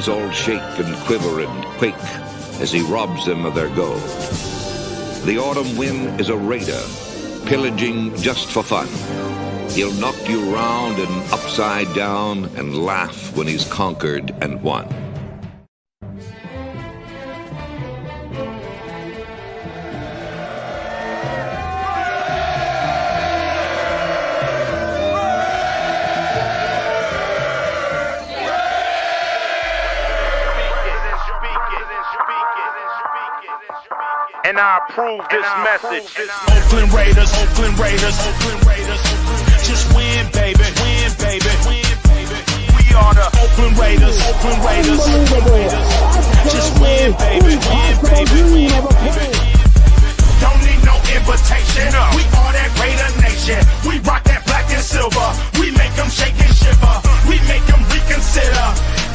cities all shake and quiver and quake as he robs them of their gold. The autumn wind is a raider, pillaging just for fun. He'll knock you round and upside down and laugh when he's conquered and won. And I approve this message. Oakland Raiders, Oakland Raiders, Oakland Raiders. Just win, baby, win, baby, win, baby. We are the Oakland Raiders, Oakland Raiders, Oakland Raiders. Just win, baby, win, baby, win, baby. Don't need no invitation. We are that Raider Nation. We rock that black and silver. We make them shake and shiver. We make them reconsider.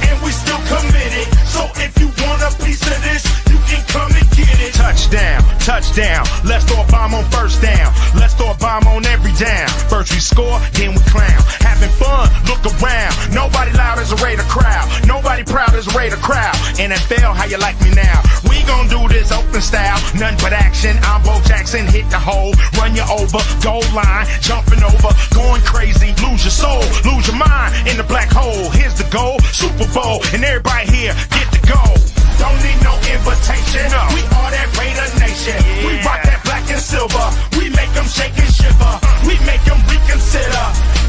And we still committed. So if you want a piece of this, you can come and get it. Touchdown, touchdown. Let's throw a bomb on first down. Let's throw a bomb on every down. First we score, then we clown. Having fun, look around. Nobody loud as a Raider crowd. Nobody proud as a Raider crowd. NFL, how you like me now? We gon' do this open style. Nothing but action. I'm Bo Jackson, hit the hole. Run you over, goal line. Jumping over, going crazy. Lose your soul, lose your mind in the black hole. Here's the goal, Super Bowl. And everybody here, get the goal. Don't need no invitation. We are that Raider Nation. We rock that black and silver. We make them shake and shiver. We make them reconsider.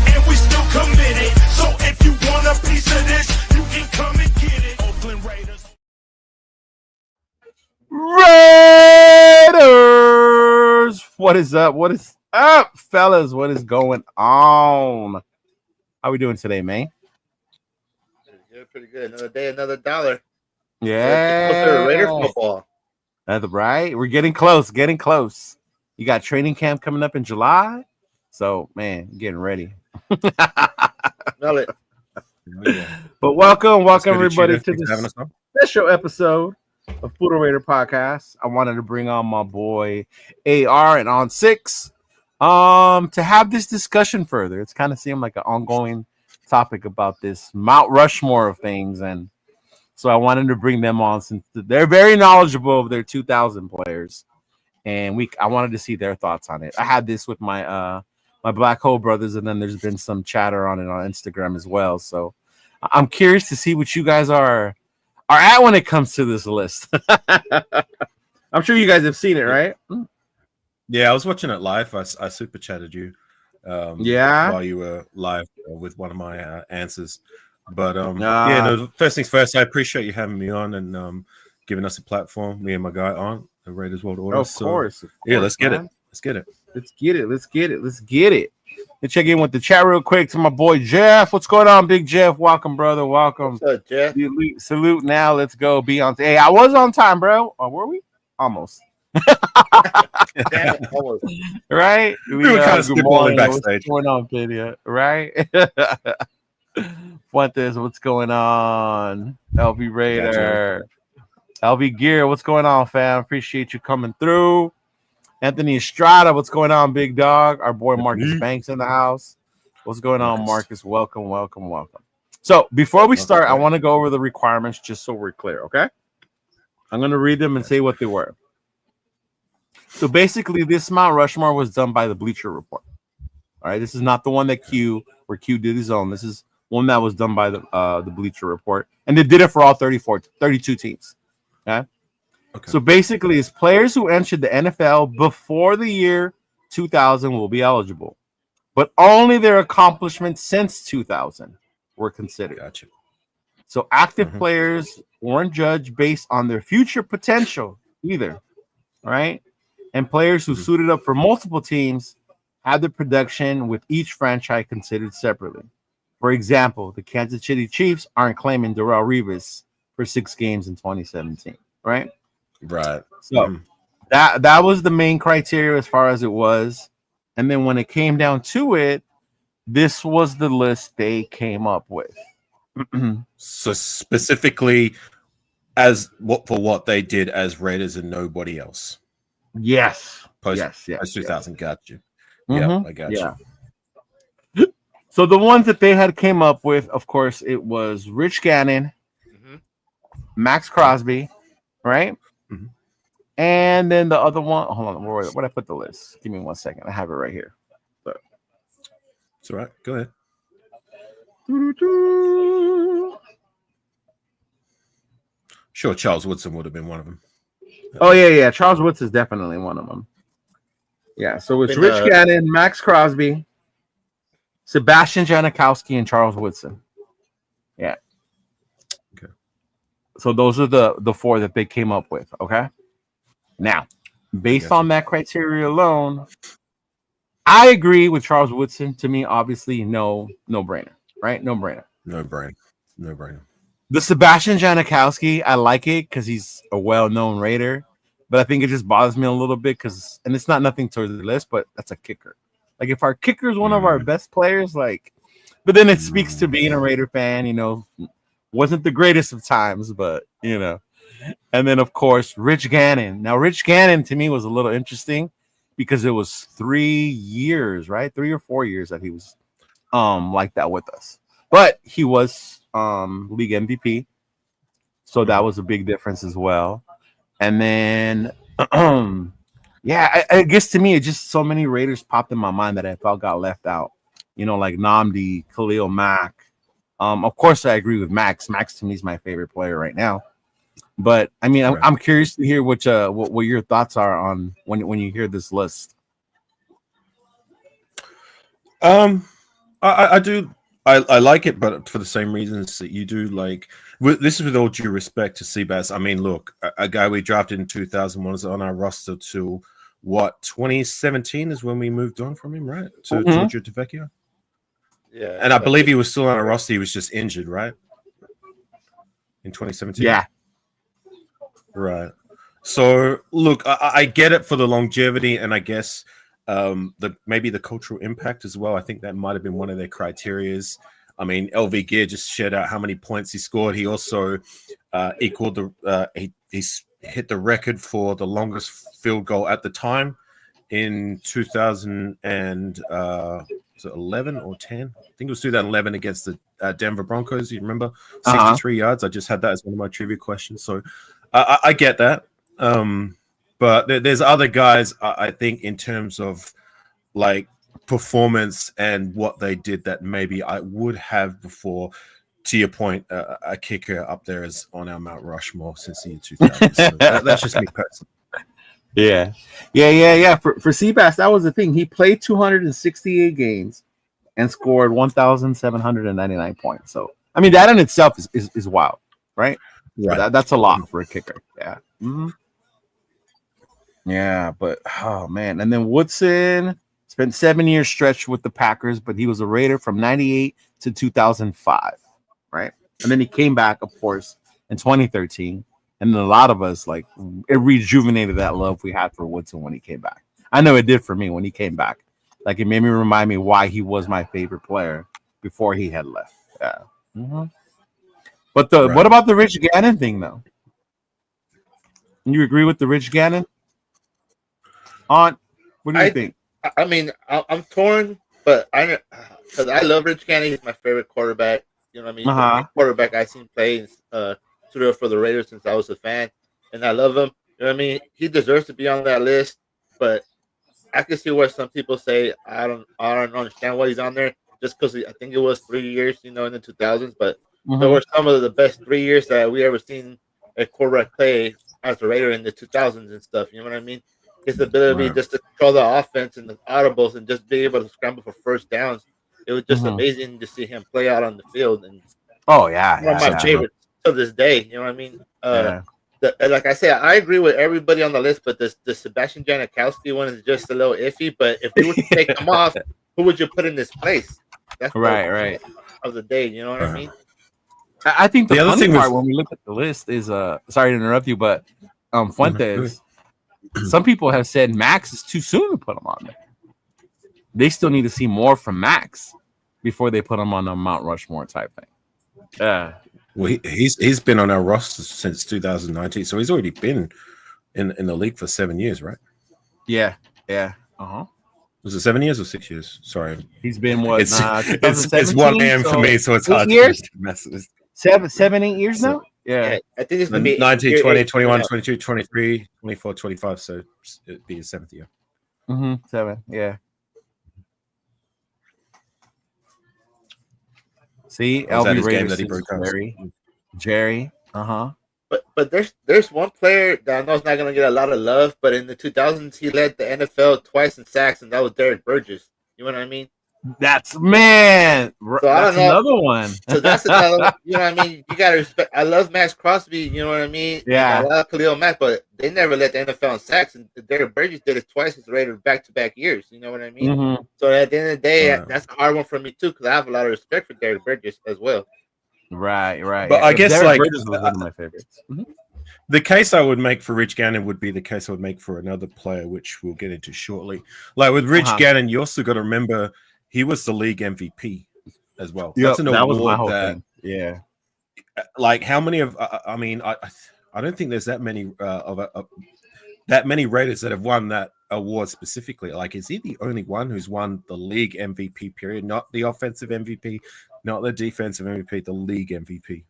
And we still committed. So if you want a piece of this, you can come and get it. Oakland Raiders. Raiders! What is up? What is up, fellas? What is going on? How we doing today, man? Pretty good. Another day, another dollar. Yeah. Raider football. That's right. We're getting close, getting close. You got training camp coming up in July. So, man, getting ready. Love it. But welcome everybody to this special episode of Puro Raiders Podcast. I wanted to bring on my boy AR and Ont6 to have this discussion further. It's kind of seemed like an ongoing topic about this Mount Rushmore of things, and so I wanted to bring them on since they're very knowledgeable of their 2000 players, and I wanted to see their thoughts on it. I had this with my my Black Hole brothers, and then there's been some chatter on it on Instagram as well. So I'm curious to see what you guys are at when it comes to this list. I'm sure you guys have seen it, right? Yeah, I was watching it live. I super chatted you. While you were live with one of my answers. But first things first, I appreciate you having me on and giving us a platform, me and my guy on the Raiders World Order. Of course, let's get man. it. Let's get it. Let's get it. Let's get it. Let's get it. Let's check in with the chat real quick to my boy Jeff. What's going on, Big Jeff? Welcome, brother. Welcome. What's up, Jeff? Salute now. Let's go. Be on. Hey, I was on time, bro. Were we? Almost. Right? We were kind of spitballing backstage. What's going on, video? Right? Fuentes, what's going on? LV Raider. LV Gear, what's going on, fam? Appreciate you coming through. Anthony Estrada, what's going on, big dog? Our boy Marcus Banks in the house. What's going on, Marcus? Welcome. So before we start, I want to go over the requirements just so we're clear, okay? I'm going to read them and say what they were. So basically, this Mount Rushmore was done by the Bleacher Report. All right, this is not the one that where Q did his own. This is one that was done by the Bleacher Report, and they did it for all 32 teams. Okay. So basically, it's players who entered the NFL before the year 2000 will be eligible, but only their accomplishments since 2000 were considered. Gotcha. So active players weren't judged based on their future potential either. All right. And players who suited up for multiple teams had their production with each franchise considered separately. For example, the Kansas City Chiefs aren't claiming Darrelle Revis for 6 games in 2017, right? Right. So that was the main criteria as far as it was. And then when it came down to it, this was the list they came up with. So specifically for what they did as Raiders and nobody else. Yes. Post 2000. Got you. Yeah, I got you. So the ones that they had came up with, of course, it was Rich Gannon, Max Crosby, right? Mm-hmm. And then the other one, hold on, where did I put the list? Give me 1 second. I have it right here. But it's all right. Go ahead. Sure, Charles Woodson would have been one of them. Oh, yeah. Charles Woods is definitely one of them. Yeah, so it's Rich Gannon, Max Crosby, Sebastian Janikowski, and Charles Woodson. Yeah. Okay. So those are the four that they came up with, okay? Now, based on that criteria alone, I agree with Charles Woodson. To me, obviously, no brainer, right? No brainer. No brainer. The Sebastian Janikowski, I like it because he's a well-known Raider, but I think it just bothers me a little bit because, and it's not nothing towards the list, but that's a kicker. Like if our kicker is one of our best players, like, but then it speaks to being a Raider fan, you know, wasn't the greatest of times, but you know. And then of course Rich Gannon. Now Rich Gannon to me was a little interesting because it was 3 years, right? 3 or 4 years that he was like that with us, but he was league MVP, so that was a big difference as well. And then yeah, I guess to me it just so many Raiders popped in my mind that I felt got left out, you know, like Nnamdi, Khalil Mack. Of course I agree with Max. Max to me is my favorite player right now, but I mean I'm curious to hear what your thoughts are on when you hear this list. I do. I like it, but for the same reasons that you do. Like, this is with all due respect to Seabass. I mean, look, a guy we drafted in 2001 is on our roster to what 2017 is when we moved on from him, right? To Giorgio Tavecchio. Yeah, and I believe he was still on our roster. He was just injured, right? In 2017. Yeah. Right. So, look, I get it for the longevity, and I guess. Maybe the cultural impact as well. I think that might have been one of their criterias. I mean, LV Gear just shared out how many points he scored. He also equaled he's hit the record for the longest field goal at the time in 2011 or 10. I think it was 2011 against the Denver Broncos. You remember 63 yards. I just had that as one of my trivia questions. So I get that. But there's other guys, I think, in terms of like performance and what they did that maybe I would have before. To your point, a kicker up there is on our Mount Rushmore since the year 2000. So that's just me personally. Yeah. For Seabass, that was the thing. He played 268 games and scored 1,799 points. So I mean, that in itself is wild, right? Right. That's a lot for a kicker. Yeah. Mm-hmm. Yeah, but oh man, and then Woodson spent 7 years stretched with the Packers, but he was a Raider from 98 to 2005, right? And then he came back, of course, in 2013, and a lot of us like it rejuvenated that love we had for Woodson when he came back. I know it did for me when he came back. Like it made me remind me why he was my favorite player before he had left. Yeah. Mm-hmm. But what about the Rich Gannon thing, though? You agree with the Rich Gannon? What do you think? I mean, I'm torn, but because I love Rich Gannon. He's my favorite quarterback. You know what I mean? The quarterback I've seen play for the Raiders since I was a fan, and I love him. You know what I mean? He deserves to be on that list, but I can see where some people say I don't understand why he's on there just because I think it was 3 years, you know, in the 2000s. But there were some of the best 3 years that we ever seen a quarterback play as a Raider in the 2000s and stuff. You know what I mean? His ability just to control the offense and the audibles and just be able to scramble for first downs. It was just amazing to see him play out on the field. And one of my favorites to this day. You know what I mean? Like I said, I agree with everybody on the list, but the Sebastian Janikowski one is just a little iffy. But if you were to take him off, who would you put in this place? That's right of the day. You know what I mean? I think the other thing part when we look at the list is sorry to interrupt you, but Fuentes. Some people have said Max is too soon to put him on there. They still need to see more from Max before they put him on a Mount Rushmore type thing. Yeah. Well, he's been on our roster since 2019, so he's already been in the league for 7 years, right? Yeah. Was it 7 years or 6 years? Sorry, he's been what? It's 1 a.m. for me, so it's hard. 8 years? 7, 8 years now. Yeah. I think it's going to be 19, 20, 21, 22, 23, 24, 25. So it'd be his 7th year. 7. Yeah. See, LB Raiders, Jerry. But there's one player that I know is not going to get a lot of love, but in the 2000s he led the NFL twice in sacks, and that was Derek Burgess. You know what I mean? That's man. So that's another one. So that's another one. You know what I mean? You gotta respect. I love Max Crosby. You know what I mean? Yeah. And I love Khalil Mack, but they never let the NFL in sacks. And Derek Burgess did it twice as a Raider back-to-back years. You know what I mean? Mm-hmm. So at the end of the day, that's a hard one for me too, because I have a lot of respect for Derek Burgess as well. Right. But I guess Derek Burgess was one of my favorites. The case I would make for Rich Gannon would be the case I would make for another player, which we'll get into shortly. Like with Rich Gannon, you also got to remember he was the league MVP as well. Yep, that's an award was my whole thing. Yeah. Like how many of? I mean, I don't think there's that many that many Raiders that have won that award specifically. Like, is he the only one who's won the league MVP? Period, not the offensive MVP, not the defensive MVP, the league MVP.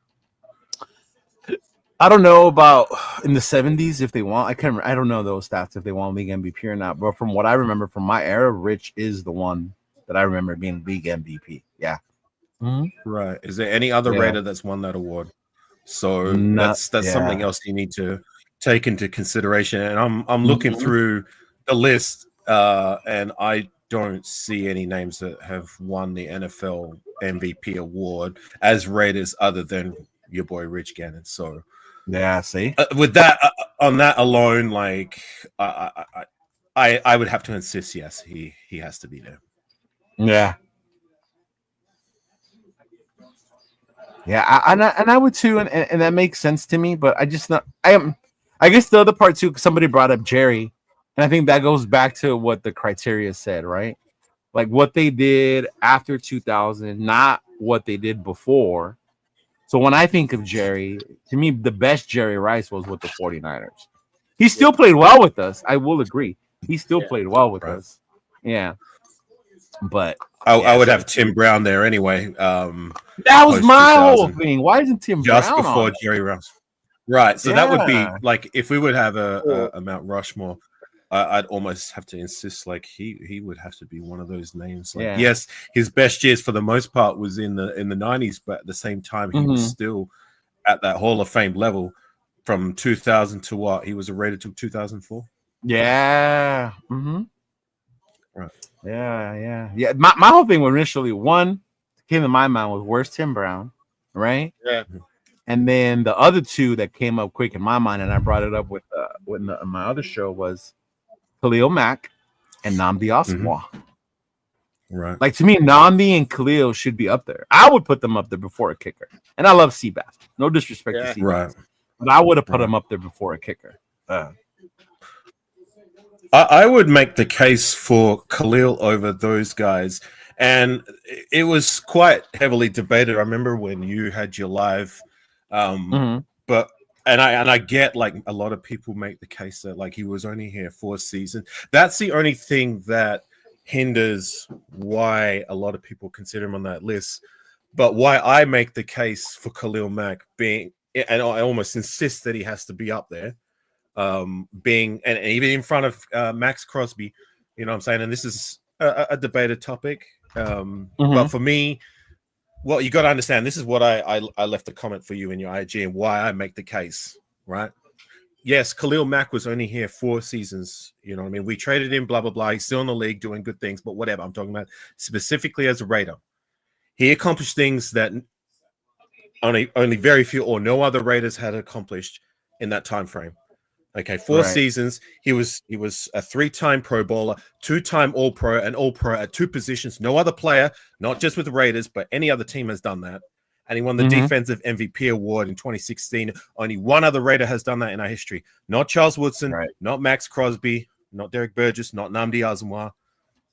I don't know about in the 70s if they want. I don't know those stats if they want league MVP or not. But from what I remember from my era, Rich is the one that I remember being league MVP. Yeah. Mm-hmm. Right. Is there any other Raider that's won that award? So that's something else you need to take into consideration. And I'm looking through the list, and I don't see any names that have won the NFL MVP award as Raiders other than your boy Rich Gannon. So yeah, see, with that on that alone, like I would have to insist. Yes, he has to be there. Yeah. Yeah, and I would too, and that makes sense to me. But I guess the other part too, somebody brought up Jerry, and I think that goes back to what the criteria said, right? Like what they did after 2000, not what they did before. So when I think of Jerry, to me, the best Jerry Rice was with the 49ers. He still played well with us. I will agree. He still played well with us. Yeah. But I would have Tim Brown there anyway. That was my whole thing. Why isn't Tim Brown just before Jerry Rice? Right. So that would be like if we would have a Mount Rushmore, I'd almost have to insist like he would have to be one of those names. Like, yes, his best years for the most part was in the 90s, but at the same time he was still at that Hall of Fame level from 2000 to what? He was a Raider till 2004. Yeah. Right. Yeah. My whole thing was initially came to my mind was where's Tim Brown, right? Yeah. And then the other two that came up quick in my mind, and I brought it up with my other show was Khalil Mack and Nnamdi Asomugha. Right. Like to me, Nnamdi and Khalil should be up there. I would put them up there before a kicker. And I love Seabass. No disrespect to Seabass. Right. But I would have put him up there before a kicker. I would make the case for Khalil over those guys. And it was quite heavily debated. I remember when you had your live, but I get like a lot of people make the case that like he was only here for a season. That's the only thing that hinders why a lot of people consider him on that list. But why I make the case for Khalil Mack being, and I almost insist that he has to be up there, being and even in front of Max Crosby, you know what I'm saying? And this is a debated topic. But for me, well, you got to understand, this is what I left a comment for you in your IG and why I make the case, right? Yes, Khalil Mack was only here 4 seasons. You know what I mean? We traded him, blah, blah, blah. He's still in the league doing good things, but whatever. I'm talking about specifically as a Raider. He accomplished things that only very few or no other Raiders had accomplished in that time frame. Okay, 4 seasons. He was a 3-time Pro Bowler, 2-time All-Pro, and All-Pro at 2 positions. No other player, not just with the Raiders, but any other team has done that. And he won the Defensive MVP award in 2016. Only one other Raider has done that in our history. Not Charles Woodson, not Max Crosby, not Derek Burgess, not Nnamdi Asomugha.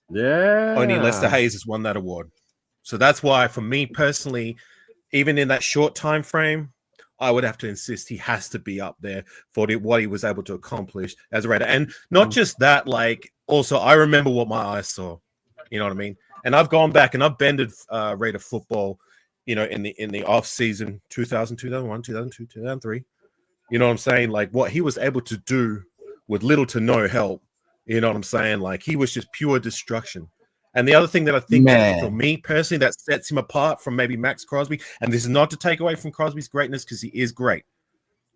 Yeah. Only Lester Hayes has won that award. So that's why, for me personally, even in that short time frame, I would have to insist he has to be up there for what he was able to accomplish as a Raider. And not just that, like, also, I remember what my eyes saw. You know what I mean? And I've gone back and I've bended Raider football in the off season, 2000, 2001, 2002, 2003. You know what I'm saying? Like what he was able to do with little to no help. You know what I'm saying? Like he was just pure destruction. And the other thing that I think that for me personally that sets him apart from maybe Max Crosby, and this is not to take away from Crosby's greatness because he is great,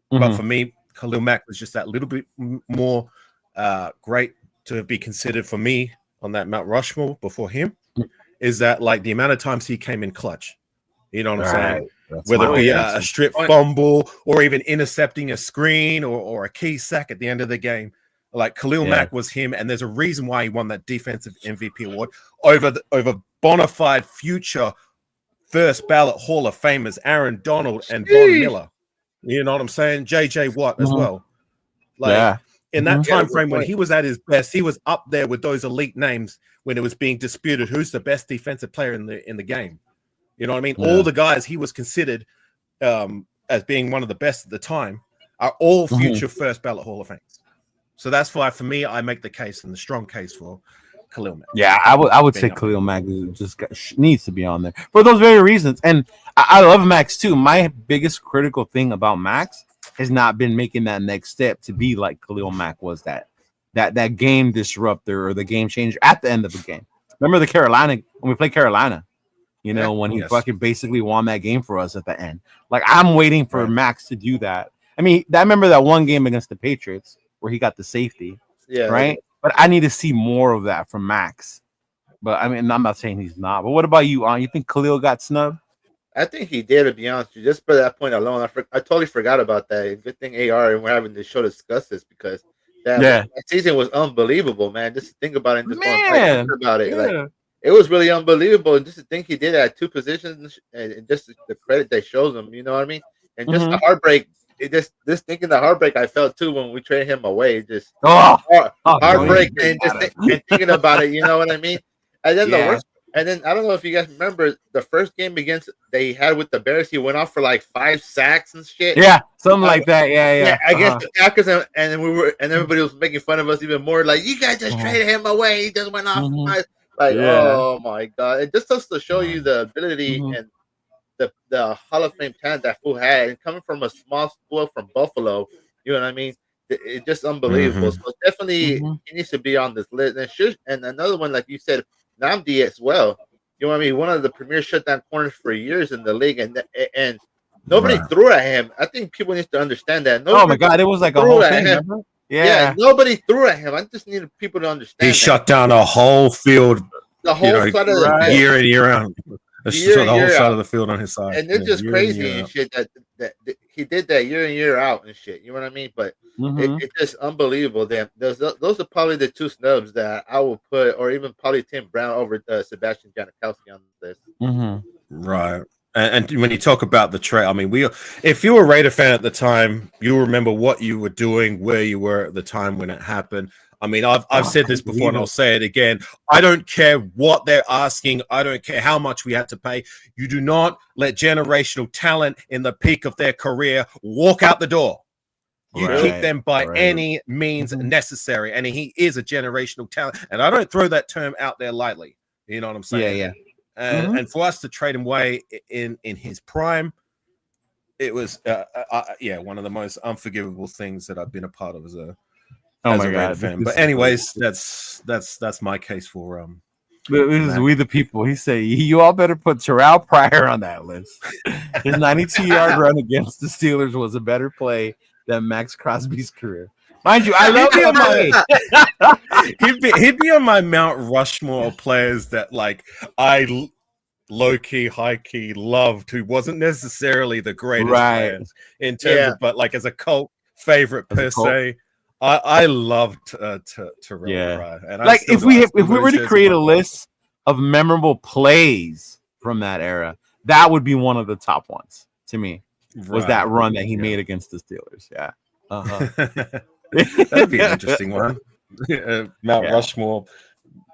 but for me, Khalil Mack was just that little bit more great to be considered for me on that Mount Rushmore before him. Is that like the amount of times he came in clutch? You know what I'm saying? Whether it be a strip fumble or even intercepting a screen or a key sack at the end of the game. Like Khalil Mack was him, and there's a reason why he won that defensive MVP award over bona fide future first ballot Hall of Famers Aaron Donald and Von Miller. You know what I'm saying? JJ Watt as well. Like in that time frame when he was at his best, he was up there with those elite names when it was being disputed who's the best defensive player in the game. You know what I mean? All the guys he was considered as being one of the best at the time are all future first ballot Hall of Famers. So that's why, for me, I make the case and the strong case for Khalil Mack. Yeah, I would say Khalil Mack needs to be on there for those very reasons. And I love Max too. My biggest critical thing about Max has not been making that next step to be like Khalil Mack was that game disruptor or the game changer at the end of the game. Remember the Carolina when we played Carolina? You know, when he fucking basically won that game for us at the end. Like I'm waiting for Max to do that. I mean, I remember that one game against the Patriots where he got the safety, right? But I need to see more of that from Max. But I mean, I'm not saying he's not. But what about you, On? You think Khalil got snubbed? I think he did, to be honest with you. Just for that point alone, I totally forgot about that. Good thing AR and we're having this show discuss this because that season was unbelievable, man. Just think about it and just think about it. Like it was really unbelievable. And just to think he did it at two positions and just the credit that shows him, you know what I mean? And just the heartbreak. Just thinking the heartbreak I felt too when we traded him away, just heartbreak and just thinking about it, you know what I mean? And then the worst, and then I don't know if you guys remember the first game against they had with the Bears, he went off for like 5 sacks and shit. Yeah, something like that. Yeah. Against the Packers, and then everybody was making fun of us even more. Like you guys just traded him away, he just went off. Oh my god! It just goes to show you the ability and the Hall of Fame talent that fool had, and coming from a small school from Buffalo, you know what I mean? It's just unbelievable. So definitely he needs to be on this list. And another one, like you said, Namdi as well. You know what I mean? One of the premier shutdown corners for years in the league, and nobody threw at him. I think people need to understand that. Oh my god, it was like a whole thing. Yeah, nobody threw at him. I just needed people to understand. He shut down a whole field, the whole side of the field. Year in, year out. The whole side of the field on his side, and it's just crazy and shit that he did that year in year out and shit. You know what I mean? But it's just unbelievable. Damn, those are probably the two snubs that I will put, or even probably Tim Brown over Sebastian Janikowski on this list. Right. And when you talk about the trade, I mean, if you were a Raider fan at the time, you remember what you were doing, where you were at the time when it happened. I mean, I've said this before and I'll say it again. I don't care what they're asking. I don't care how much we had to pay. You do not let generational talent in the peak of their career walk out the door. You keep them by any means necessary. And he is a generational talent. And I don't throw that term out there lightly. You know what I'm saying? Yeah. And for us to trade him away in his prime, it was one of the most unforgivable things that I've been a part of as a Raider fan. But anyways, that's my case for this is We the People. He say you all better put Terrell Pryor on that list. His 92-yard run against the Steelers was a better play than Max Crosby's career. Mind you, I love him. He'd be on my Mount Rushmore of players that like I low-key, high-key loved, who wasn't necessarily the greatest players in terms of, but like as a cult favorite per se. I loved Terrell Pryor. And like if we were to create a list of memorable plays from that era, that would be one of the top ones to me. Was that run that he made against the Steelers? Yeah. That'd be an interesting one. Mount Rushmore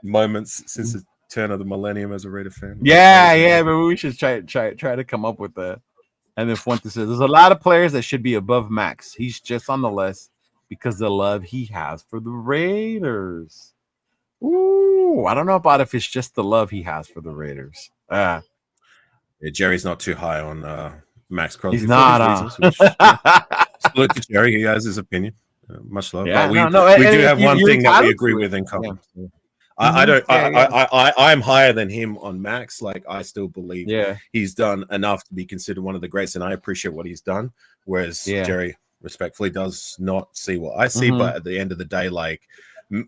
moments since the turn of the millennium as a Raider fan. Yeah, but we should try to come up with that. And then Fuentes says there's a lot of players that should be above Max. He's just on the list because the love he has for the Raiders. Ooh, I don't know about if it's just the love he has for the Raiders. Yeah, Jerry's not too high on Max Crosby. He's not. Salute to Jerry. He has his opinion. Much love. Yeah, but we do have one thing that we agree with in common. Yeah. I'm higher than him on Max. Like, I still believe he's done enough to be considered one of the greats, and I appreciate what he's done. Whereas Jerry respectfully does not see what I see. But at the end of the day, like,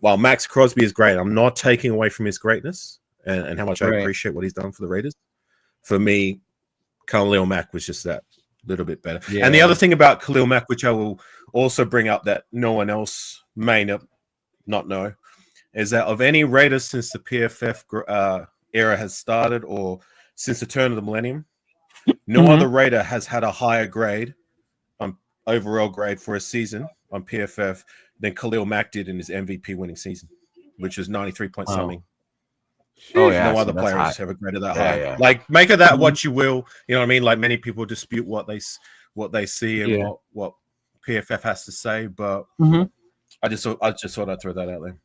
while Max Crosby is great, I'm not taking away from his greatness and how much I appreciate what he's done for the Raiders. For me, Khalil Mack was just that little bit better. Yeah. And the other thing about Khalil Mack, which I will also bring up that no one else may not know, is that of any Raiders since the PFF era has started or since the turn of the millennium, no other Raider has had a higher grade on overall grade for a season on PFF than Khalil Mack did in his MVP winning season, which was 93 point something. No other player has ever graded that high. Yeah. Like, make of that what you will. You know what I mean? Like, many people dispute what they see and what PFF has to say, but I just thought I'd throw that out there.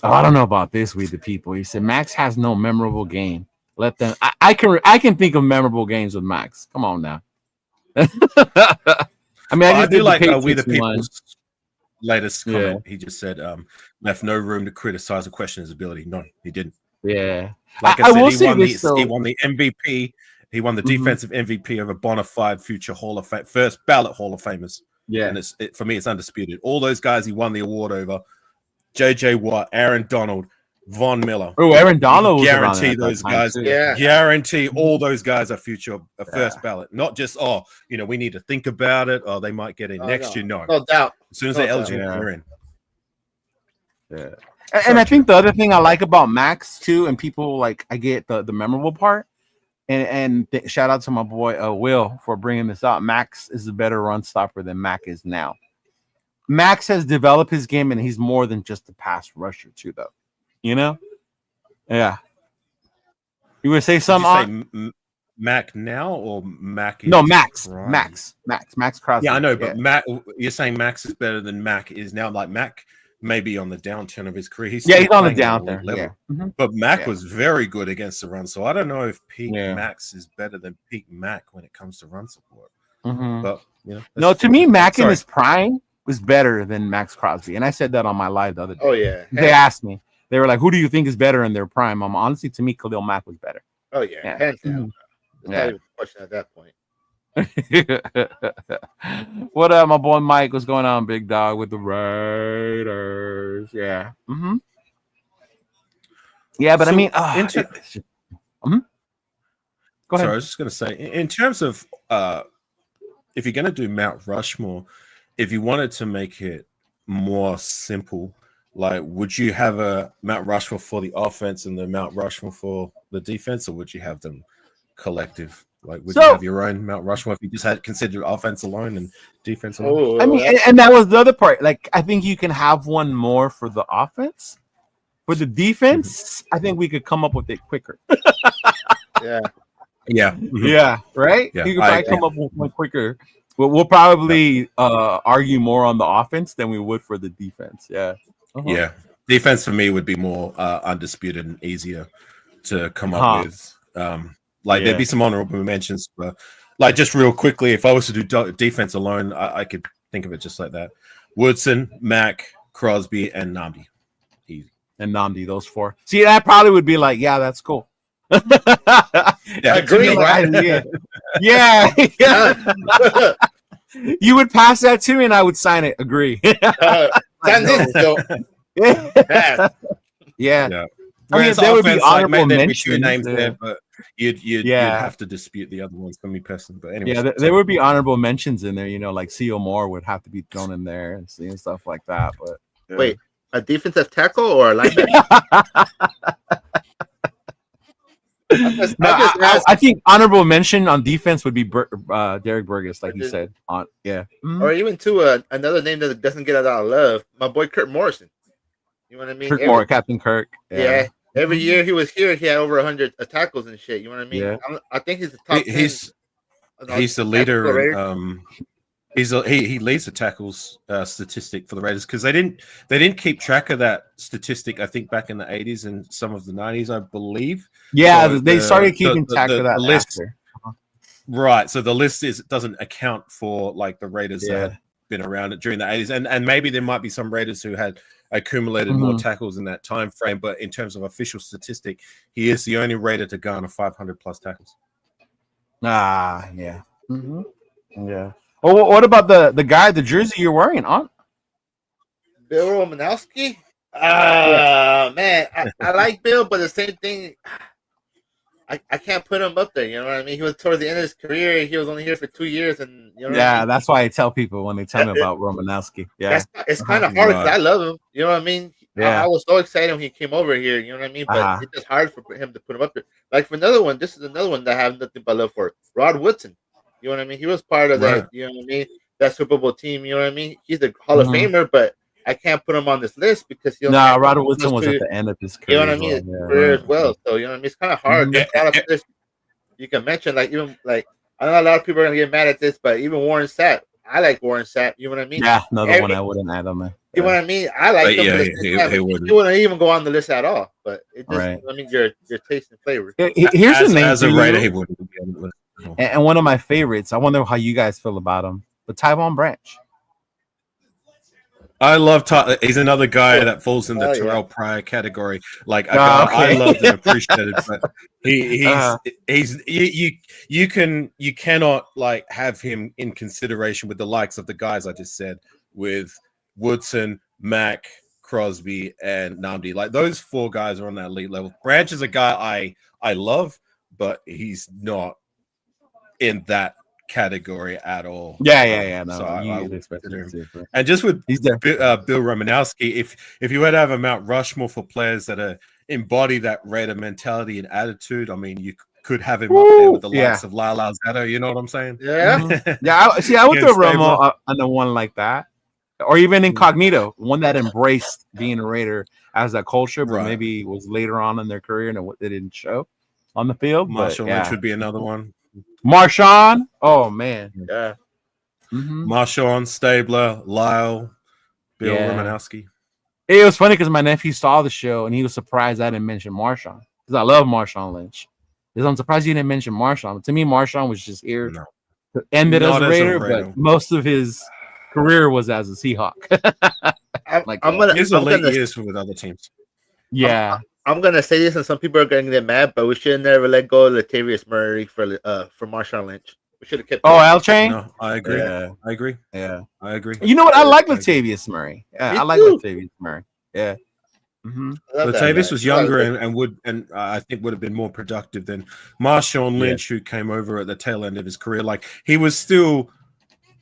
Oh, I don't know about this with the people. He said Max has no memorable game. Let them. I can think of memorable games with Max. Come on now. I mean, I do like We the People's latest comment. He just said left no room to criticize or question his ability. No, he didn't. Yeah, like I said, he won the MVP. He won the defensive MVP of a bona fide future Hall of Fame, first ballot Hall of Famers. Yeah, and for me, it's undisputed. All those guys he won the award over: J.J. Watt, Aaron Donald, Von Miller. Oh, Aaron Donald. Guarantee those guys. Guarantee all those guys are future first ballot. Not just we need to think about it, or they might get in next year. No doubt. As soon as they're eligible, they're in. Yeah. And I think the other thing I like about Max too, and people like, I get the memorable part, and shout out to my boy Will for bringing this up. Max is a better run stopper than Mac is now. Max has developed his game, and he's more than just a pass rusher too, though. You know? Yeah. You would say something? Mac now or Mac? No, Max. Max Crosby. Yeah, I know, but Mac. You're saying Max is better than Mac is now. Like, Mac maybe on the downturn of his career. He's on the downturn. Yeah. But Mac was very good against the run. So I don't know if peak Max is better than peak Mac when it comes to run support. But no, to me, Mac in his prime was better than Max Crosby, and I said that on my live the other day. Oh yeah, they asked me. They were like, "Who do you think is better in their prime?" Honestly, to me, Khalil Mack was better. Oh yeah, hands down. Not even a question at that point. What up, my boy Mike? What's going on, big dog, with the Raiders? Yeah. Yeah, but I mean, go ahead. Sorry, I was just going to say, in terms of if you're going to do Mount Rushmore, if you wanted to make it more simple, like, would you have a Mount Rushmore for the offense and the Mount Rushmore for the defense, or would you have them collective? Like, would you have your own Mount Rushmore if you just had considered offense alone and defense alone? I mean, and that was the other part. Like, I think you can have one more for the offense. For the defense, I think we could come up with it quicker. Yeah. Right? Yeah, you could probably come up with one quicker. But we'll probably argue more on the offense than we would for the defense. Yeah. Yeah. Defense for me would be more undisputed and easier to come up with. There'd be some honorable mentions, but like, just real quickly, if I was to do defense alone, I could think of it just like that: Woodson, Mack, Crosby, and Nnamdi. Easy. And Nnamdi, those four. See, that probably would be like, yeah, that's cool. Agree, right? Yeah. You would pass that to me, and I would sign it. Agree. Yeah. I mean, there would be honorable mentions names there, but you'd have to dispute the other ones for me personally. But anyway, there would be honorable mentions in there. Like C.O. Moore would have to be thrown in there and stuff like that. But wait, a defensive tackle or a linebacker? I think honorable mention on defense would be Derek Burgess, like he said. Or even to another name that doesn't get a lot of love, my boy Kurt Morrison. You know what I mean? Captain Kirk. Yeah. Every year he was here, he had over 100 tackles and shit. You know what I mean? Yeah. I think he's the top. He's the leader. He leads the tackles statistic for the Raiders because they didn't keep track of that statistic. I think back in the 80s and some of the 90s, I believe. Yeah, so they started keeping track of that list, after. Right. So the list doesn't account for like the Raiders that had been around during the 80s, and maybe there might be some Raiders who had accumulated more tackles in that time frame. But in terms of official statistic, he is the only Raider to garner 500 plus tackles. Ah, yeah, yeah. Well, what about the guy, the jersey you're wearing, Ont? Bill Romanowski? Man, I like Bill, but the same thing, I can't put him up there. You know what I mean? He was towards the end of his career. He was only here for 2 years, and you know. What I mean? That's why I tell people when they tell me about Romanowski. Yeah, it's kind of hard because I love him. You know what I mean? Yeah, I was so excited when he came over here. You know what I mean? But it's just hard for him to put him up there. Like for another one, this is another one that I have nothing but love for. Rod Woodson. You know what I mean? He was part of that. You know what I mean? That Super Bowl team. You know what I mean? He's a Hall of Famer, but I can't put him on this list because Rod Woodson was at the end of his career. You know what I mean? Career as well. So you know what I mean? It's kind of hard. There's a lot of players you can mention, like even like I know a lot of people are gonna get mad at this, but even Warren Sapp. I like Warren Sapp. You know what I mean? Yeah, another one I wouldn't add on there. You know what I mean? I like him. He wouldn't even go on the list at all. But it just, I mean, your taste and flavor. Here's the name as a writer, he wouldn't be on the list. And one of my favorites. I wonder how you guys feel about him. But Tyvon Branch. I love he's another guy that falls in the Terrell Pryor category. Like I loved and appreciated, but you cannot like have him in consideration with the likes of the guys I just said with Woodson, Mack, Crosby, and Nnamdi. Like those four guys are on that elite level. Branch is a guy I love, but he's not in that category at all. Yeah. No, so I would expect him. And just with Bill Romanowski, if you were to have a Mount Rushmore for players that embody that Raider mentality and attitude, I mean, you could have him up there with the likes of Lyle Alzado. You know what I'm saying? Yeah. I would throw Romo on the one like that, or even Incognito, one that embraced being a Raider as a culture, but maybe was later on in their career and they didn't show on the field. Marshall Lynch would be another one. Marshawn, oh man, yeah. Marshawn, Stabler, Lyle, Bill Romanowski. It was funny because my nephew saw the show and he was surprised I didn't mention Marshawn because I love Marshawn Lynch. Because I'm surprised you didn't mention Marshawn. To me, Marshawn was just here to end it as a Raider, but most of his career was as a Seahawk. His elite years with other teams. Yeah. I'm gonna say this, and some people are going to get mad, but we should never let go of Latavius Murray for Marshawn Lynch. We should have kept. L Train. No, I agree. Yeah. I agree. Yeah, I agree. You know what? I like Latavius Murray. Yeah, I like Latavius Murray. Yeah. Latavius was younger and I think would have been more productive than Marshawn Lynch, who came over at the tail end of his career. Like he was still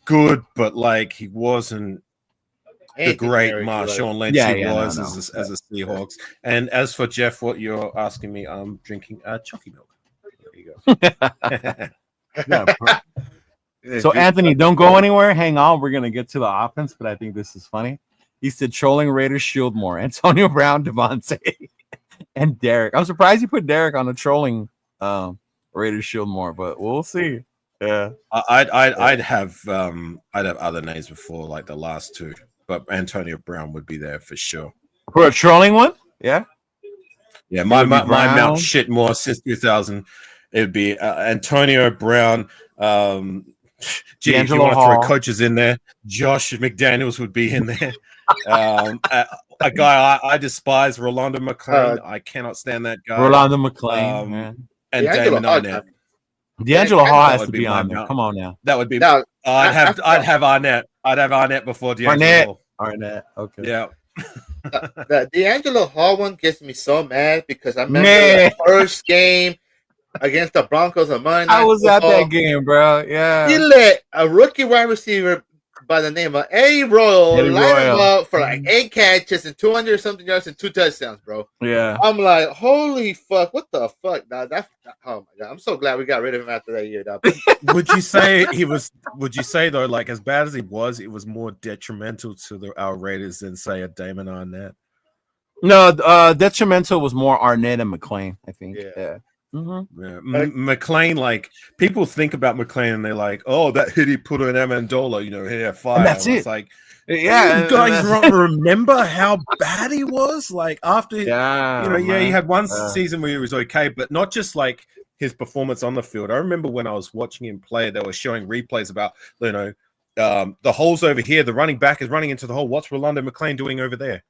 good, but like he wasn't the great Marshawn Lynch was as a Seahawks. And as for Jeff, what you're asking me, I'm drinking chalky milk. There you go. So Anthony, don't go anywhere. Hang on, we're gonna get to the offense, but I think this is funny. He said trolling Raiders shield more. Antonio Brown, Devontae, and Derek. I'm surprised you put Derek on the trolling Raiders shield more, but we'll see. Yeah, I'd have other names before like the last two. But Antonio Brown would be there for sure. For a trolling one? Yeah. Yeah, my Mount shit more since 2000. It would be Antonio Brown. If you want to throw coaches in there, Josh McDaniels would be in there. A guy I despise, Rolando McClain. I cannot stand that guy. Rolando McClain, man. And Damon Arnett. D'Angelo Hall has to be on there. Come on now. That would be. I'd have Arnett. I'd have Arnett before D'Angelo. Arnett. Okay. Yeah. The D'Angelo Hall one gets me so mad because I remember the first game against the Broncos on Monday Night I was at that game, bro. Yeah. He let a rookie wide receiver by the name of Eddie Royal line him up for like 8 catches and 200-something yards and 2 touchdowns, bro. Yeah. I'm like, holy fuck, what the fuck, dog? Oh my god, I'm so glad we got rid of him after that year, dog. Would you say though, like as bad as he was, it was more detrimental to our Raiders than say a Damon Arnett? No, detrimental was more Arnett and McClain, I think. Yeah. Mm-hmm. Yeah. McLean, like people think about McLean and they're like, "Oh, that hit he put in Amendola, here, fire." And that's it. It's like, yeah, you guys remember how bad he was? Like after, he had one season where he was okay, but not just like his performance on the field. I remember when I was watching him play, they were showing replays about, the holes over here. The running back is running into the hole. What's Rolando McLean doing over there?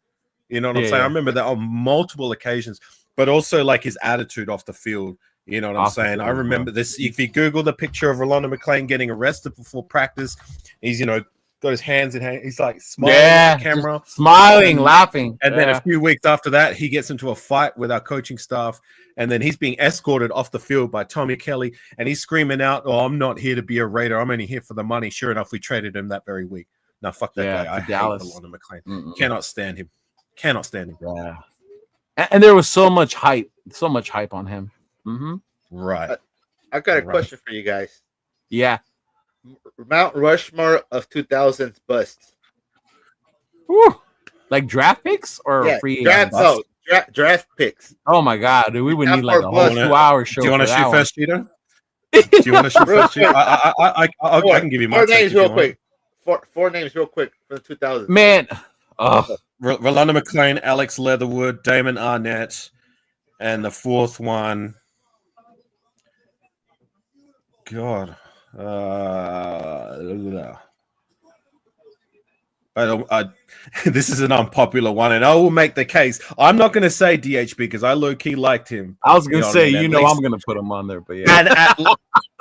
You know what I'm saying? I remember that on multiple occasions. But also like his attitude off the field. You know what I'm saying? I remember this. If you Google the picture of Rolando McLean getting arrested before practice, he's, got his hands in hand. He's like smiling at the camera. Smiling, laughing. And then a few weeks after that, he gets into a fight with our coaching staff. And then he's being escorted off the field by Tommy Kelly. And he's screaming out, "Oh, I'm not here to be a Raider. I'm only here for the money." Sure enough, we traded him that very week. Now, fuck that guy. I hate Rolando McLean. Cannot stand him. Cannot stand him. Yeah. And there was so much hype on him. Mm-hmm. Right. I got a question for you guys. Yeah. Mount Rushmore of 2000s busts. Woo. Like draft picks or free draft picks. Oh my god, dude, we would need like a whole 2-hour show. Do you want to shoot first, Cheetah? Do you want to shoot first, Cheetah? I can give you my 4 names real quick. Four names real quick for the 2000s. Man. Rolando McLean, Alex Leatherwood, Damon Arnett, and the fourth one. God, this is an unpopular one, and I will make the case. I'm not going to say DHB because I low key liked him. I was going to say, I'm going to put him on there, but yeah.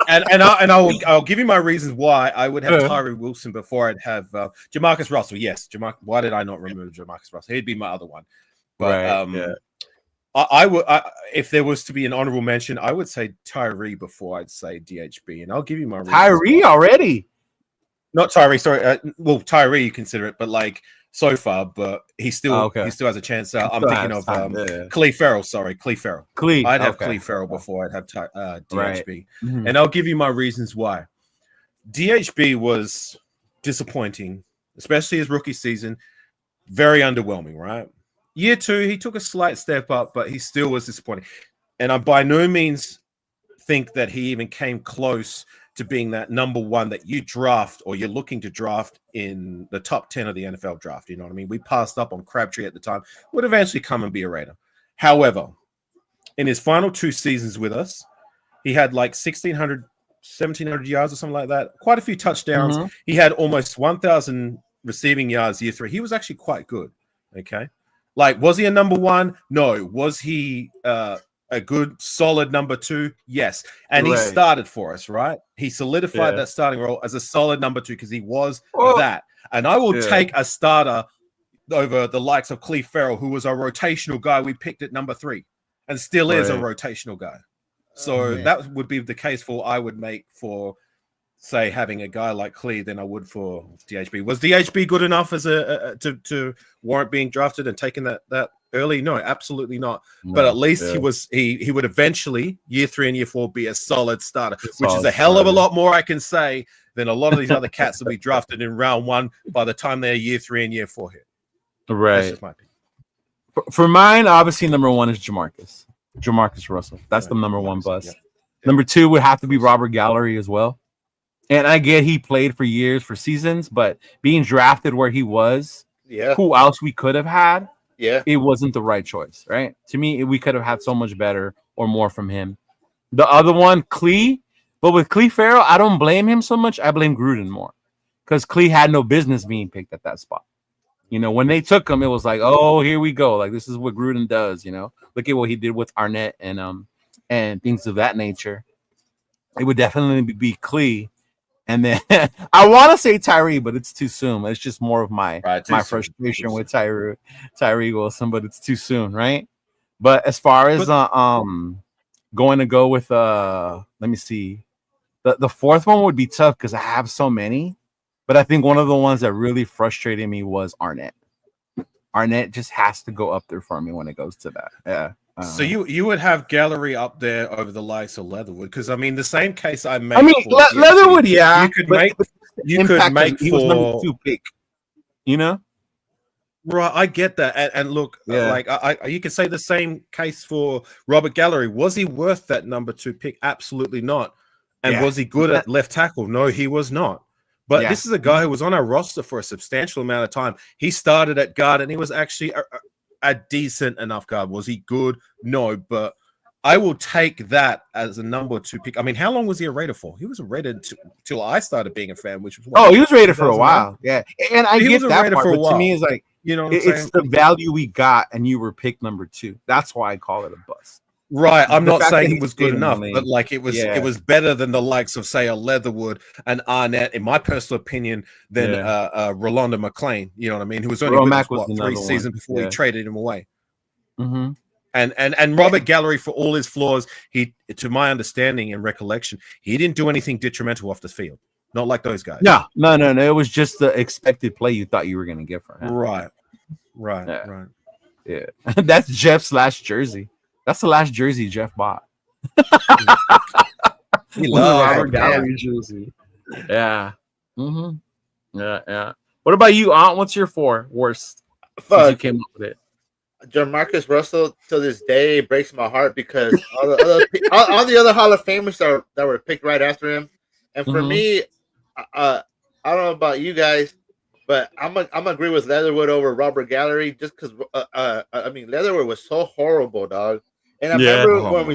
And I'll give you my reasons why I would have Tyree Wilson before I'd have Jamarcus Russell. Yes, why did I not remove Jamarcus Russell? He'd be my other one. But I would, if there was to be an honorable mention, I would say Tyree before I'd say DHB, and I'll give you my reasons. Tyree already? Not Tyree. Sorry, Tyree you consider it, but like so far, but he still has a chance. I'm thinking of Cleve Farrell. Sorry, Cleve Farrell. I'd have Cleve Farrell before I'd have DHB, and I'll give you my reasons why. DHB was disappointing, especially his rookie season. Very underwhelming, right? Year 2, he took a slight step up, but he still was disappointing. And I by no means think that he even came close to being that number one that you draft or you're looking to draft in the top 10 of the NFL draft. You know what I mean? We passed up on Crabtree at the time, would eventually come and be a Raider. However, in his final 2 seasons with us, he had like 1,700 yards or something like that. Quite a few touchdowns. He had almost 1,000 receiving yards year 3. He was actually quite good. Okay. Like, was he a number one? No. Was he a good, solid number 2? Yes. And he started for us, right? He solidified that starting role as a solid number 2 because he was that. And I will take a starter over the likes of Cleve Farrell, who was a rotational guy we picked at number 3 and still is a rotational guy. So that would be the case I would make for, say, having a guy like Cleve than I would for DHB. Was DHB good enough as to warrant being drafted and taking that early? No, absolutely not. No, but at least he would eventually, year 3 and year 4, be a solid starter, which is a hell of a lot more I can say than a lot of these other cats that we drafted in round 1 by the time they're year 3 and year 4 hit. Right. That's just my opinion. For mine, obviously number 1 is Jamarcus Russell. That's the number 1 bust. Yeah. Number 2 would have to be Robert Gallery as well. And I get he played for years, for seasons, but being drafted where he was, who else we could have had, it wasn't the right choice, right? To me, we could have had so much better or more from him. The other one, Cleve, but with Cleve Farrell, I don't blame him so much. I blame Gruden more because Cleve had no business being picked at that spot. You know, when they took him, it was like, oh, here we go. Like, this is what Gruden does, you know. Look at what he did with Arnett and things of that nature. It would definitely be Cleve. And then I want to say Tyree, but it's too soon. It's just more of my frustration with Tyree Wilson, but it's too soon, right? But as far as going to go with let me see. The fourth one would be tough because I have so many. But I think one of the ones that really frustrated me was Arnett. Arnett just has to go up there for me when it goes to that. Yeah. So you would have Gallery up there over the likes of Leatherwood because I mean the same case I made. Leatherwood, you could make he was number 2 pick, you know. Right, I get that, and look, like you can say the same case for Robert Gallery. Was he worth that number 2 pick? Absolutely not. And was he good at left tackle? No, he was not. But this is a guy who was on our roster for a substantial amount of time. He started at guard, and he was actually a decent enough guard. Was he good? No, but I will take that as a number 2 pick. I mean, how long was he a Raider for? He was a Raider till I started being a fan, which was he was Raider for a while. Yeah, and I get that part, but to me, it's like, you know, it's the value we got, and you were picked number 2. That's why I call it a bust. Right, I'm not saying it was good enough, but like it was better than the likes of, say, a Leatherwood and Arnett, in my personal opinion, than Rolando McClain. You know what I mean? Who was only with us, 3 seasons before he traded him away. Mm-hmm. And Robert Gallery, for all his flaws, he, to my understanding and recollection, he didn't do anything detrimental off the field. Not like those guys. No. It was just the expected play you thought you were going to get from him. Right. Yeah, that's Jeff's last jersey. That's the last jersey Jeff bought. He loves Robert Gallery jersey. Yeah. Mm-hmm. Yeah. What about you, Aunt? What's your 4 worst? Since you came up with it. Jamarcus Russell to this day breaks my heart because all the other Hall of Famers that were picked right after him, and for me, I don't know about you guys, but I'm agree with Leatherwood over Robert Gallery just because I mean Leatherwood was so horrible, dog. And I remember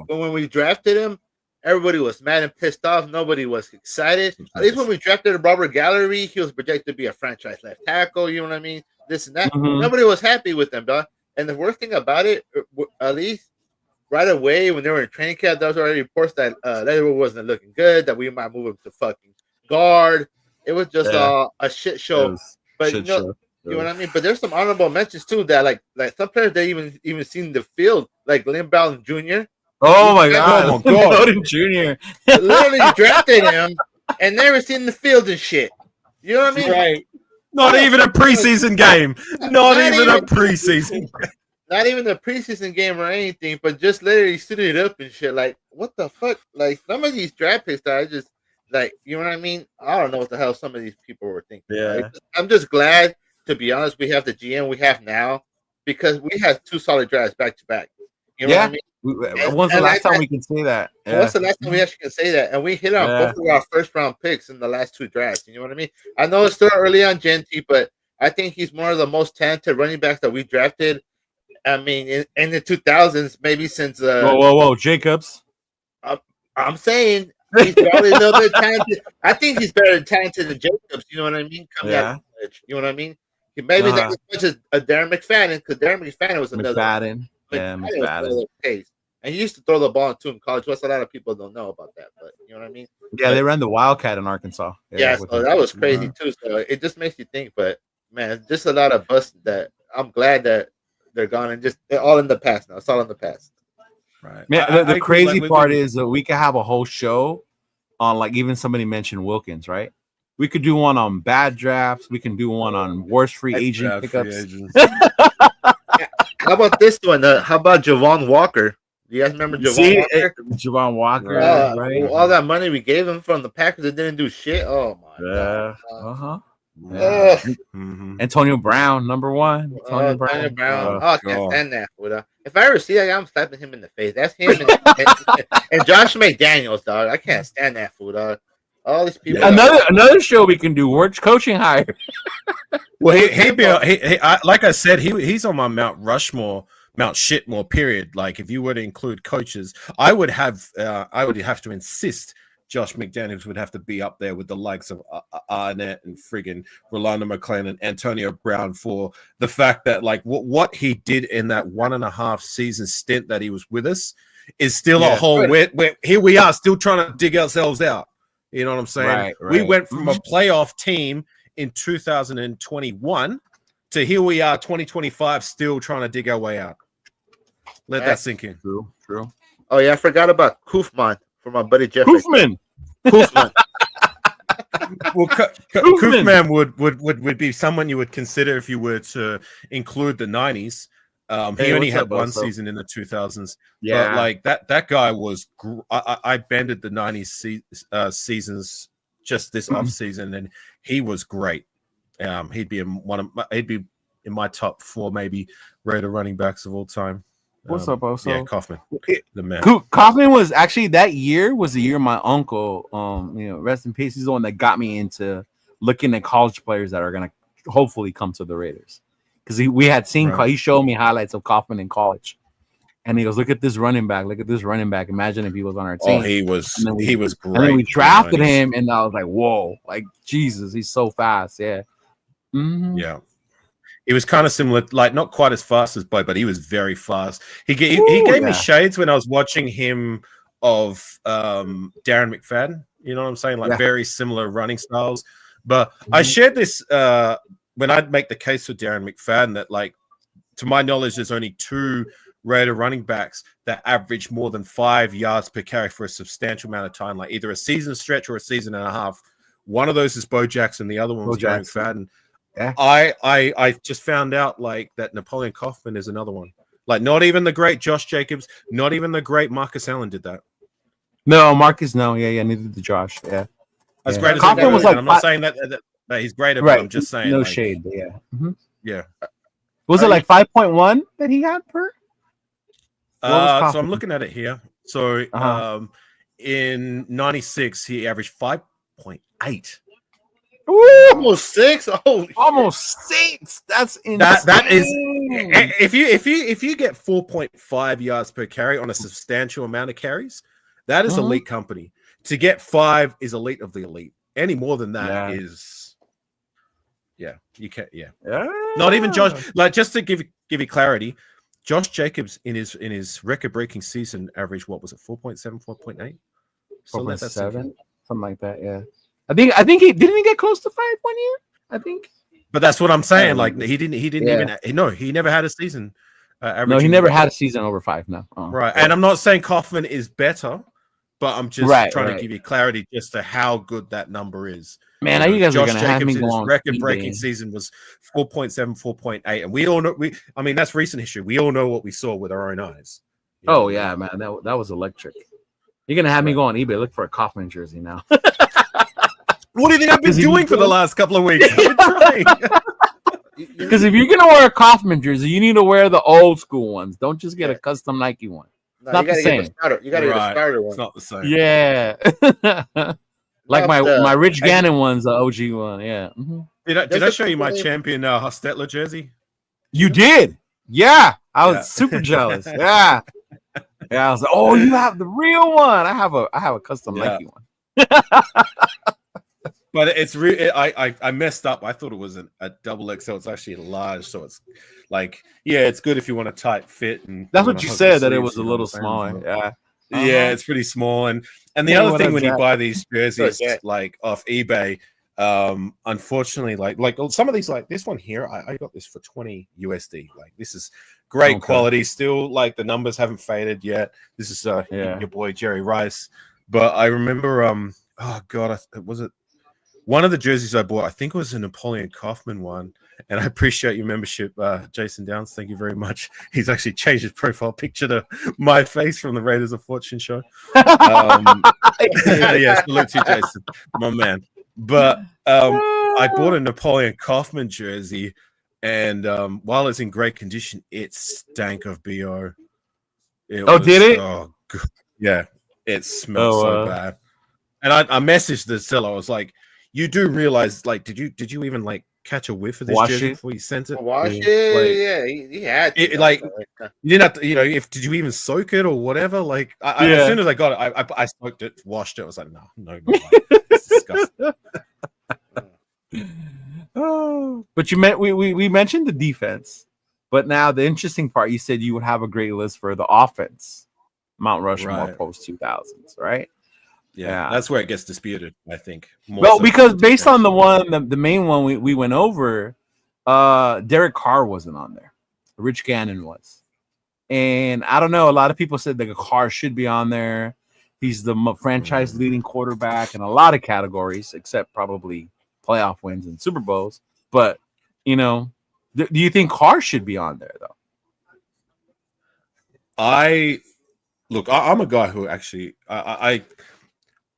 when we drafted him, everybody was mad and pissed off. Nobody was excited. At least when we drafted Robert Gallery, he was projected to be a franchise left tackle. You know what I mean? This and that. Nobody was happy with them, dog. And the worst thing about it, at least right away when they were in training camp, there was already reports that Leatherwood wasn't looking good, that we might move him to fucking guard. It was just a shit show. But you know what I mean? But there's some honorable mentions too that like some players they even seen the field, like Lynn Bowden Jr. Oh my god, Bowden Jr. Literally drafted him and never seen the field and shit. You know what I mean? Right. Not even a preseason game. Not even a preseason. Not even a preseason game or anything, but just literally suited up and shit. Like, what the fuck? Like, some of these draft picks that I just, like, you know what I mean? I don't know what the hell some of these people were thinking. Yeah. Like, I'm just glad, to be honest, we have the GM we have now because we had 2 solid drafts back to back. You know what I mean? When's the last time we can say that? When's the last time we actually can say that? And we hit on both of our first round picks in the last 2 drafts. You know what I mean? I know it's still early on Genty, but I think he's one of the most talented running backs that we drafted. I mean, in the 2000s, maybe since whoa, Jacobs. I'm saying he's probably a little bit talented. I think he's better talented than Jacobs. You know what I mean? Coming out of college, you know what I mean? Maybe not as much as a Darren McFadden, because Darren McFadden was another. McFadden. Case. And he used to throw the ball too in college. Which a lot of people don't know about that, but you know what I mean? Yeah, they ran the Wildcat in Arkansas. Yeah, so that was crazy too. So it just makes you think. But man, just a lot of busts that I'm glad that they're gone and just they're all in the past now. It's all in the past. Right. Man, the crazy part is that we could have a whole show on, like, even somebody mentioned Wilkins, right? We could do one on bad drafts. We can do one on worst free agent pickups. How about this one? How about Javon Walker? Do you guys remember Javon Walker? Javon Walker, right? All that money we gave him from the Packers, it didn't do shit. Oh my god. Antonio Brown, number 1. Antonio Brown. I can't stand that. If I ever see that guy, I'm slapping him in the face. That's him and Josh McDaniels, dog. I can't stand that fool, dog. All these people. Another show we can do. Worst coaching hire. Well, he'd be like I said, he's on my Mount Rushmore, Mount Shitmore period. Like, if you were to include coaches, I would have to insist Josh McDaniels would have to be up there with the likes of Arnett and friggin' Rolando McClain and Antonio Brown for the fact that, like, what he did in that 1.5 season stint that he was with us is still a whole. We're here we are still trying to dig ourselves out. You know what I'm saying? Right. We went from a playoff team in 2021 to here we are 2025 still trying to dig our way out. Let that sink in. True. Oh yeah, I forgot about Koofman from my buddy Jeff. Koofman. Well, Koofman would be someone you would consider if you were to include the 90s. He only had one season in the 2000s. Yeah, but like that guy was. I banded the 90s seasons just this off season, and he was great. He'd be in my top 4 maybe Raider running backs of all time. What's up, Oso? Yeah, Kaufman, the man. Kaufman was actually that year was the year my uncle, rest in peace. He's the one that got me into looking at college players that are gonna hopefully come to the Raiders, because we had seen he showed me highlights of Kaufman in college, and he goes, "Look at this running back! Look at this running back! Imagine if he was on our team." Oh, he was great. And then we drafted him, and I was like, "Whoa! Like Jesus, he's so fast!" Yeah, yeah. He was kind of similar, like not quite as fast as Boyd, but he was very fast. He gave me shades when I was watching him of Darren McFadden. You know what I'm saying? Like very similar running styles. But I shared this when I'd make the case for Darren McFadden that, like, to my knowledge, there's only 2 Raider running backs that average more than 5 yards per carry for a substantial amount of time, like either a season stretch or a season and a half. One of those is Bo Jackson. The other one was Darren McFadden. Yeah. I just found out like that Napoleon Kaufman is another one. Like not even the great Josh Jacobs, not even the great Marcus Allen did that. No, Marcus, no, neither did Josh. Yeah, as great as Kaufman was. Like, I'm not saying that he's greater, but I'm just saying no like, shade. But yeah. Was it like 5.1 that he got per? So I'm looking at it here. So in '96 he averaged 5.8. Ooh, almost 6. Oh, almost 6. That's insane. That is if you get 4.5 yards per carry on a substantial amount of carries, that is elite company. To get 5 is elite of the elite. Any more than that is, you can't. Yeah, not even Josh. Like just to give you clarity, Josh Jacobs in his record-breaking season averaged what was it, 4.7, 4.8, 4.7, something like that. Yeah. I think he didn't get close to 5 1 year. I think, but that's what I'm saying. Like he didn't even. No, he never had a season. No, he never had a season over 5. No, right. And I'm not saying Kaufman is better, but I'm just trying to give you clarity just to how good that number is. Man, you guys are gonna have me go on. Record-breaking season was 4.7, 4.8, and we all know. I mean, that's recent history. We all know what we saw with our own eyes. Oh yeah, man, that was electric. You're gonna have me go on eBay look for a Kaufman jersey now. What do you think I've been doing for the last couple of weeks? I've been trying. Because if you're gonna wear a Kaufman jersey, you need to wear the old school ones. Don't just get a custom Nike one. It's not the same. You gotta get a starter one. It's not the same. Yeah. Like my Rich Gannon one's the OG one. Yeah. Mm-hmm. Did I show you my champion Hostetler jersey? You did. Yeah. I was super jealous. Yeah. Yeah. I was like, oh, you have the real one. I have a custom Nike one. But it's really I messed up. I thought it was a double XL. It's actually a large, so it's like it's good if you want a tight fit. And that's what you said, that it was a little smaller. Yeah, yeah, it's pretty small. And the other thing when you buy these jerseys like off eBay, unfortunately, like some of these, like this one here, I got this for $20 USD. Like this is great quality. Still, like the numbers haven't faded yet. This is your boy Jerry Rice. But I remember, oh god, was it? One of the jerseys I bought, I think it was a Napoleon Kaufman one, and I appreciate your membership, Jason Downs. Thank you very much. He's actually changed his profile picture to my face from the Raiders of Fortune show. Yeah, salute to Jason, my man. But I bought a Napoleon Kaufman jersey, and while it's in great condition, it stank of BO. Did it? Oh, God. Yeah, it smelled so bad. And I messaged the seller. I was like, you do realize, like, did you even like catch a whiff of this jersey before you sent it? Wash it, he had to, it. Like, you didn't have to, did you even soak it or whatever? Like, as soon as I got it, I soaked it, washed it. I was like, no, it's disgusting. But we mentioned the defense, but now the interesting part, you said you would have a great list for the offense, Mount Rushmore post 2000s, right? Yeah, that's where it gets disputed, I think. Well, because based on the main one we went over, Derek Carr wasn't on there. Rich Gannon was. And I don't know, a lot of people said that Carr should be on there. He's the franchise leading quarterback in a lot of categories, except probably playoff wins and Super Bowls. But, do you think Carr should be on there, though? I'm a guy who actually,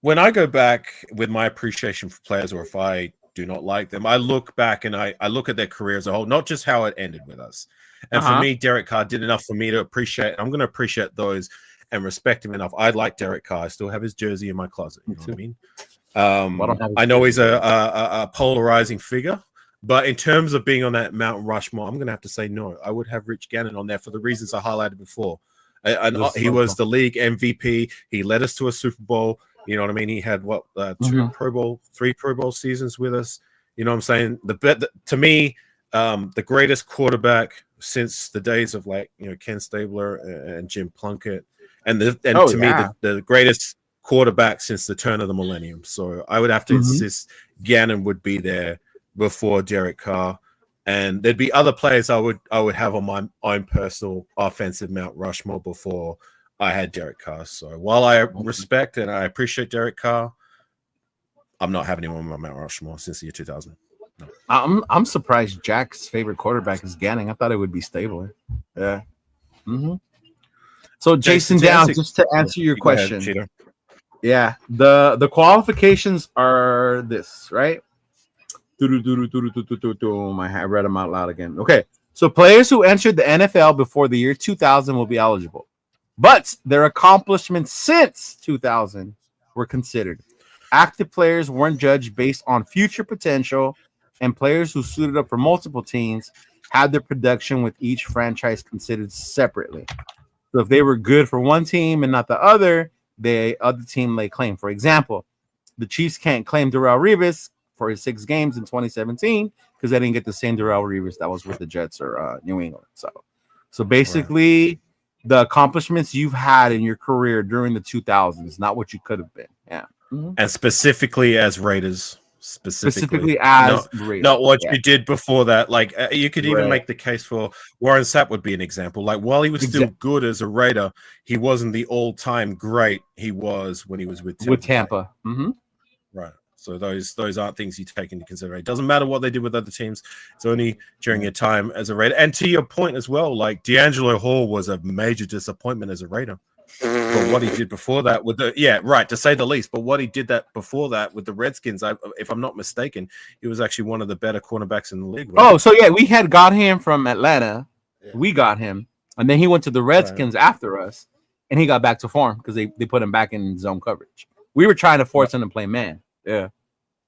when I go back with my appreciation for players, or if I do not like them. I look back and I look at their career as a whole, not just how it ended with us. And for me, Derek Carr did enough for me to appreciate. I'm going to appreciate those and respect him enough. I like Derek Carr. I still have his jersey in my closet. You know what I mean? I know he's a polarizing figure, but in terms of being on that Mount Rushmore, I'm going to have to say no. I would have Rich Gannon on there for the reasons I highlighted before. He was the league MVP. He led us to a Super Bowl. You know what I mean? He had three Pro Bowl seasons with us. You know what I'm saying? To me, the greatest quarterback since the days of Ken Stabler and Jim Plunkett, the greatest quarterback since the turn of the millennium. So I would have to insist Gannon would be there before Derek Carr, and there'd be other players I would have on my own personal offensive Mount Rushmore before I had Derek Carr. So while I respect and I appreciate Derek Carr, I'm not having him on my Mount Rushmore since the year 2000. No. I'm surprised Jack's favorite quarterback is Ganning. I thought it would be Stabler. Yeah. So Jason Downs, just to answer your question. Ahead, yeah, the qualifications are this, right? I read them out loud again. Okay, so players who entered the NFL before the year 2000 will be eligible, but their accomplishments since 2000 were considered. Active players weren't judged based on future potential, and players who suited up for multiple teams had their production with each franchise considered separately. So if they were good for one team and not the other, the other team lay claim. For example, the Chiefs can't claim Darrelle Revis for his 6 games in 2017 because they didn't get the same Darrelle Revis that was with the Jets or New England. So basically, the accomplishments you've had in your career during the 2000s, not what you could have been. Yeah. And specifically as Raiders. Specifically as Raiders. Not what you did before that. Like you could even make the case for Warren Sapp would be an example. Like while he was still good as a Raider, he wasn't the all-time great he was when he was with Tampa. Right. So those aren't things you take into consideration. It doesn't matter what they did with other teams. It's only during your time as a Raider. And to your point as well, like D'Angelo Hall was a major disappointment as a Raider. But what he did before that with to say the least. But what he did before that with the Redskins, if I'm not mistaken, he was actually one of the better cornerbacks in the league. Right? Oh, so we had got him from Atlanta. Yeah. We got him, and then he went to the Redskins after us, and he got back to form because they put him back in zone coverage. We were trying to force him to play man. Yeah.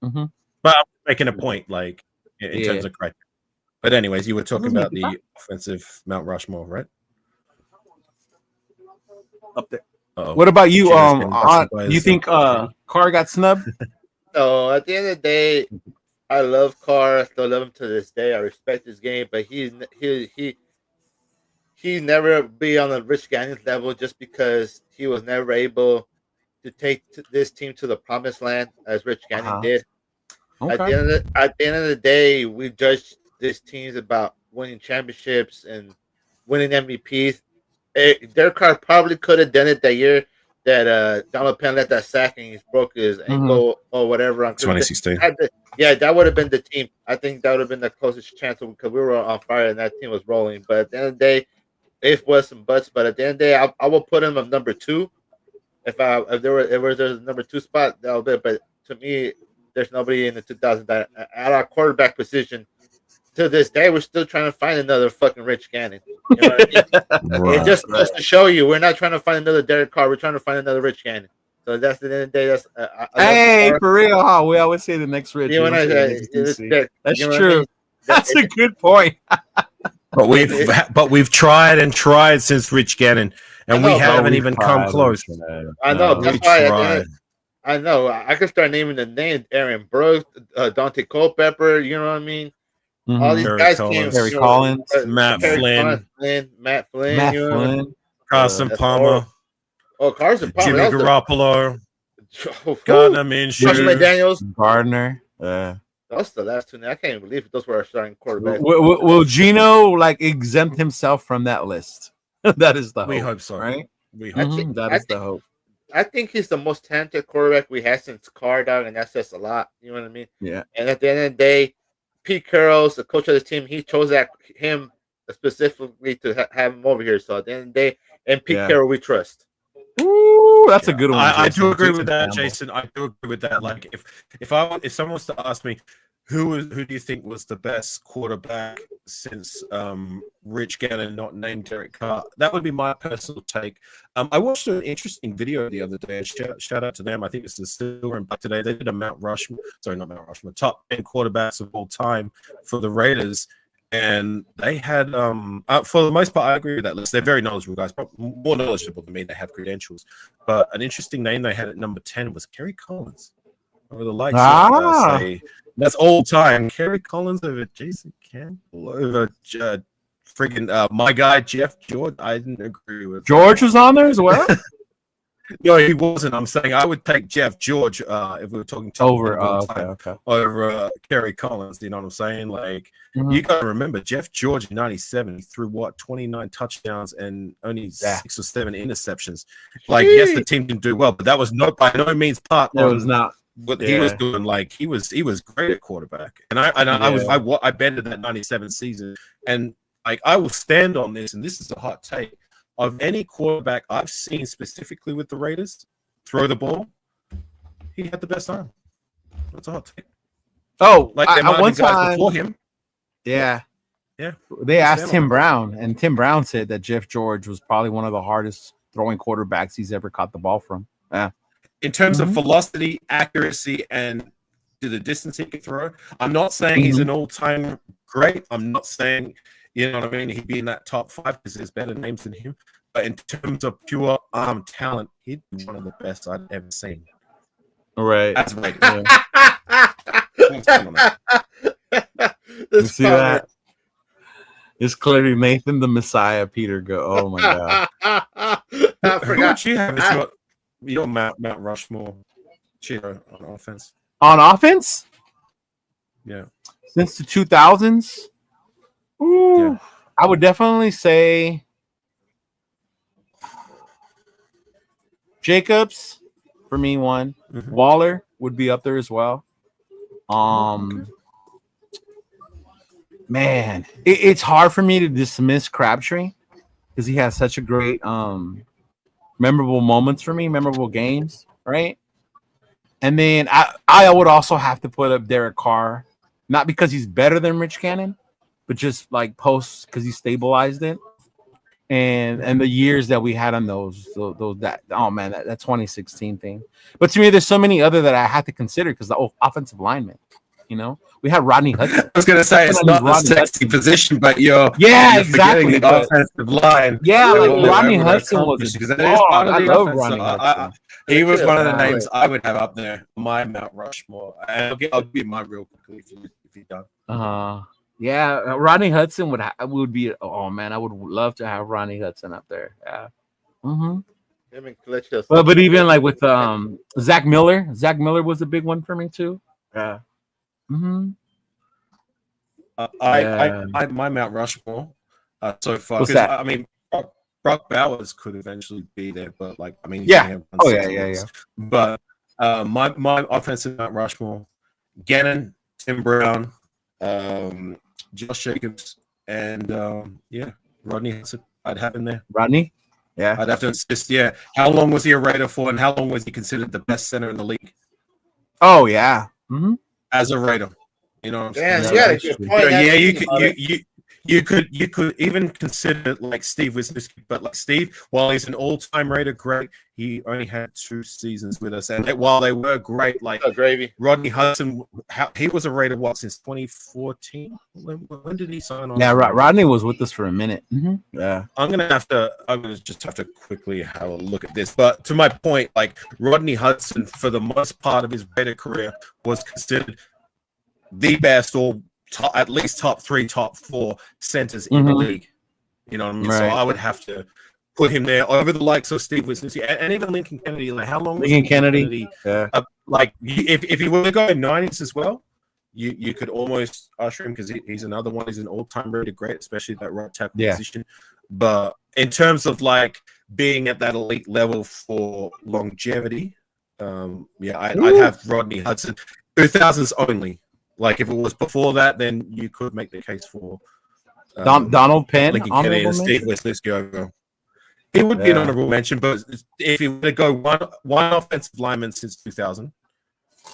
But I'm making a point, like in terms of criteria. But anyways, you were talking about the offensive Mount Rushmore, right? Up there. Uh-oh. What about you? You think Carr got snubbed? No, at the end of the day, I love Carr. I still love him to this day. I respect his game, but he never be on the Rich Gannon level just because he was never able to take this team to the promised land as Rich Gannon did. Okay. At the end of the day, we judged these teams about winning championships and winning MVPs. Derek Carr probably could have done it that year that Donald Penn let that sack and he broke his ankle or whatever. 2016. That would have been the team. I think that would have been the closest chance because we were on fire and that team was rolling. But at the end of the day, it was some buts. But at the end of the day, I will put him at number 2. If there was a number 2 spot, that would be. But to me, there's nobody in the 2000s that at our quarterback position. To this day, we're still trying to find another fucking Rich Gannon. You know what I mean? It just goes to show you, we're not trying to find another Derek Carr. We're trying to find another Rich Gannon. So that's the end of the day. That's for real. Huh? We always say the next Rich. That's true. That's a good point. But we've tried and tried since Rich Gannon, and we haven't even come close. I know. That's why. I know. I could start naming the names: Aaron Brooks, Dante Culpepper. You know what I mean? All these guys came. Harry Collins, Matt Flynn, Carson Palmer. Carson Palmer. Jimmy Garoppolo. Gardner Minshew. Daniels. Gardner. Those the last 2. I can't believe those were our starting quarterbacks. Will Gino exempt himself from that list? That is the hope. We hope so, right? We hope that is the hope. I think he's the most talented quarterback we had since Carr, dog, and that's just a lot. You know what I mean? Yeah. And at the end of the day, Pete Carroll's the coach of the team. He chose him specifically to have him over here. So at the end of the day, and Pete Carroll, we trust. Ooh, that's a good one. I do agree with that, Jason. I do agree with that. Like, if someone was to ask me, who do you think was the best quarterback since Rich Gannon not named Derek Carr? That would be my personal take. I watched an interesting video the other day. Shout out to them. I think it's the Silver and Black today. They did a Mount Rushmore. Sorry, not Mount Rushmore. Top 10 quarterbacks of all time for the Raiders. And they had, for the most part, I agree with that list. They're very knowledgeable guys, more knowledgeable than me. They have credentials. But an interesting name they had at number 10 was Kerry Collins. Over the lights. That's all time. Kerry Collins over Jason Campbell over friggin' my guy Jeff George. I didn't agree with George was on there as well. No, he wasn't. I'm saying I would take Jeff George if we were talking over Kerry Collins. You know what I'm saying? Like you got to remember Jeff George in '97. He threw 29 touchdowns and only 6 or 7 interceptions. Like yes, the team didn't do well, but that was by no means part. It was not. What he was doing, like he was great at quarterback, and I betted that '97 season, and like I will stand on this, and this is a hot take of any quarterback I've seen specifically with the Raiders throw the ball. He had the best arm. That's a hot take. Oh, like there might have been guys before him. Yeah. They asked Tim Brown, and Tim Brown said that Jeff George was probably one of the hardest throwing quarterbacks he's ever caught the ball from. Yeah. In terms of velocity, accuracy, and to the distance he can throw, I'm not saying he's an all-time great. I'm not saying, you know what I mean, he'd be in that top 5 because there's better names than him. But in terms of pure arm talent, he'd be one of the best I've ever seen. Right. That's right. You see that? It's clearly Nathan the Messiah, Peter go. Oh my God. I forgot. Who you have? You're Mount Rushmore cheer on offense. On offense? Yeah. Since the 2000s? Ooh, I would definitely say Jacobs for me one. Waller would be up there as well. Man, it's hard for me to dismiss Crabtree because he has such a great memorable moments for me, memorable games, right? And then I would also have to put up Derek Carr, not because he's better than Rich Gannon, but just like posts because he stabilized it, and the years that we had on those that 2016 thing. But to me, there's so many other that I had to consider because the offensive linemen. You know, we had Rodney Hudson. I was going to say it's not a sexy position, but you're exactly the offensive line. Yeah, like Rodney Hudson was. I love Rodney Hudson. He was one of the names I would have up there, my Mount Rushmore. And I'll give mine real quickly if you're done. Yeah, Rodney Hudson would be. Oh man, I would love to have Rodney Hudson up there. Yeah. But even like with Zach Miller was a big one for me too. Yeah. My Mount Rushmore so far. What's that? I mean, Brock Bowers could eventually be there, but like, I mean, yeah. But my offensive Mount Rushmore: Gannon, Tim Brown, Josh Jacobs, and Rodney Hudson. I'd have in there. Rodney. Yeah. I'd have to insist. Yeah. How long was he a Raider for, and how long was he considered the best center in the league? Oh yeah. As a Raider, you know what I'm saying? Yeah, a good point. Yeah, you could even consider like Steve Wisniewski, but like Steve, while he's an all-time Raider great, he only had 2 seasons with us, and while they were great, like gravy. Rodney Hudson, he was a Raider since 2014. When did he sign on? Yeah, Rodney was with us for a minute. Yeah, I'm gonna just have to quickly have a look at this, but to my point, like Rodney Hudson, for the most part of his Raider career, was considered the best or at least top 3, top 4 centers in the league. You know what I mean? Right. So I would have to put him there over the likes of Steve Wisniewski and even Lincoln Kennedy. Like how long? Lincoln Kennedy. Like if he were to go in 90s as well, you could almost usher him because he's another one. He's an all-time Raider great, especially that right tackle position. But in terms of like being at that elite level for longevity, I'd have Rodney Hudson. 2000s only. Like if it was before that, then you could make the case for Donald Penn, Lincoln Kennedy, and Steve Wisniewski over. He would be an honorable mention, but if you were to go one offensive lineman since 2000,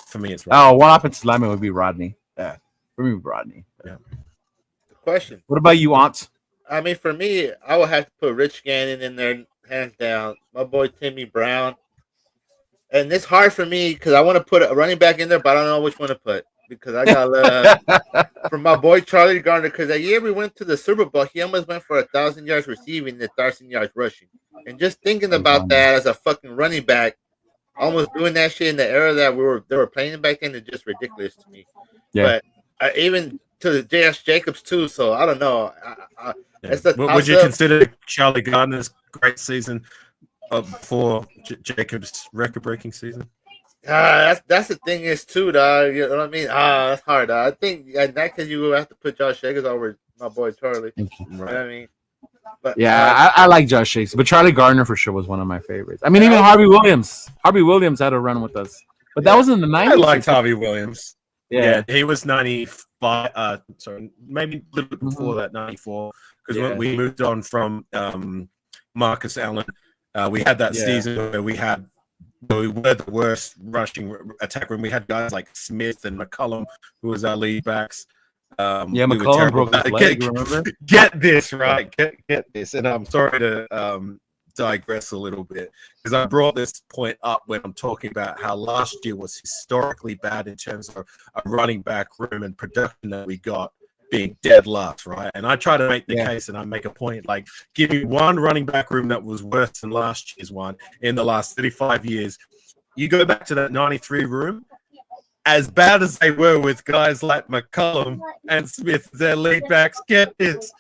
for me it's Rodney. One offensive lineman would be Rodney. Yeah, for me, Rodney. Yeah. Question. What about you, Ont? I mean, for me, I would have to put Rich Gannon in there, hands down. My boy Timmy Brown. And it's hard for me because I want to put a running back in there, but I don't know which one to put because I got from my boy Charlie Gardner. Because that year we went to the Super Bowl, he almost went for 1,000 yards receiving and 1,000 yards rushing. And just thinking about that as a fucking running back, almost doing that shit in the era that they were playing back then is just ridiculous to me. Yeah. But even to the J.S. Jacobs too. So I don't know. Would you consider Charlie Gardner's great season before Jacobs' record-breaking season? That's the thing is too, dog. You know what I mean? That's hard. I think in that case you would have to put Josh Jacobs over my boy Charlie. Right. You know what I mean? But yeah, I like Josh Jacobs, but Charlie Gardner for sure was one of my favorites. I mean, even Harvey Williams. Harvey Williams had a run with us, but that was in the 90s. I liked Harvey Williams. Yeah, he was 95. Sorry, maybe a little bit before that, 94. Because when we moved on from Marcus Allen, we had that season where we were the worst rushing attack when we had guys like Smith and McCollum, who was our lead backs. McCollum broke his leg, remember? Get this, right? Get this. And I'm sorry to digress a little bit because I brought this point up when I'm talking about how last year was historically bad in terms of a running back room and production that we got being dead last, right? And I try to make the case and I make a point like, give me one running back room that was worse than last year's one in the last 35 years. You go back to that 93 room, as bad as they were with guys like McCollum and Smith, their lead backs, get this.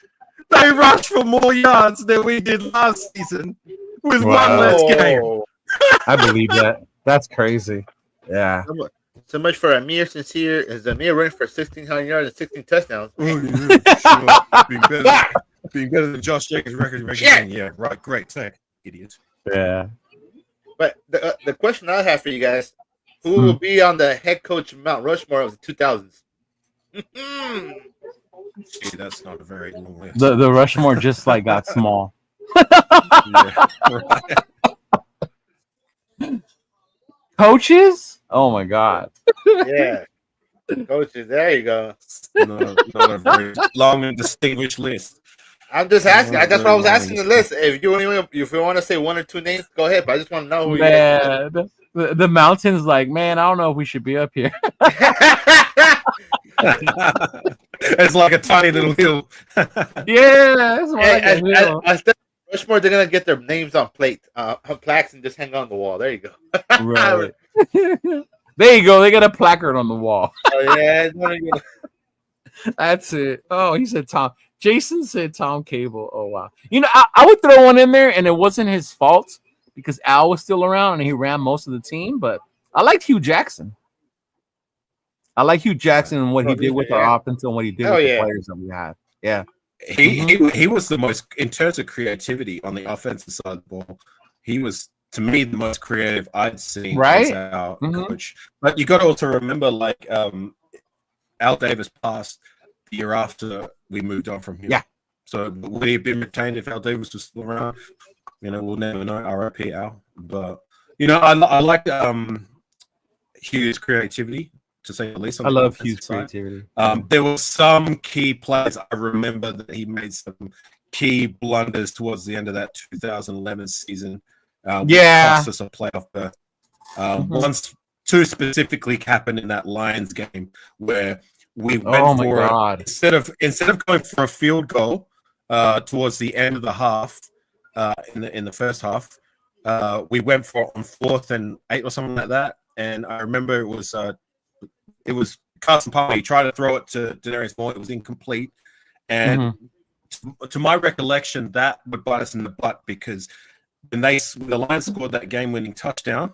They rushed for more yards than we did last season with one less game. I believe that. That's crazy. Yeah. So much for Amir Sincere. Is Amir running for 1,600 yards and 16 touchdowns? Being better than Josh Jacobs' record. Yeah, right. Great. Thank idiots. Yeah. But the question I have for you guys, who will be on the head coach Mount Rushmore of the 2000s? Gee, that's not a very long list. The Rushmore just like got small. Coaches? Oh my God. Yeah. Coaches, there you go. Not a very long and distinguished list. I'm just asking. That's why I was asking the list. If you want to say one or two names, go ahead. But I just want to know who you the mountain's like, man, I don't know if we should be up here. It's like a tiny little hill. Yeah, it's like a hill. Rushmore, they're gonna get their names on plaques and just hang on the wall. There you go. Right. There you go. They got a placard on the wall. Oh yeah, that's it. Oh, he said Tom. Jason said Tom Cable. Oh wow. You know, I would throw one in there, and it wasn't his fault because Al was still around and he ran most of the team. But I liked Hugh Jackson. I like Hugh Jackson and what he did with our offense and what he did with the players that we had. Yeah. He was the most, in terms of creativity on the offensive side of the ball, he was, to me, the most creative I'd seen as our coach. But you got to also remember, like, Al Davis passed the year after we moved on from him. Yeah. So would he have been retained if Al Davis was still around? You know, we'll never know. R.I.P. Al. But, you know, I like Hugh's creativity, to say the least. I love Hugh's creativity. There were some key plays. I remember that he made some key blunders towards the end of that 2011 season. Cost us a playoff berth. Once, two specifically happened in that Lions game where we went instead of going for a field goal towards the end of the half in the first half, we went for it on 4th and 8 or something like that. And I remember it was Carson Palmer. He tried to throw it to Darius Moore. It was incomplete. And to my recollection, that would bite us in the butt because when the Lions scored that game-winning touchdown,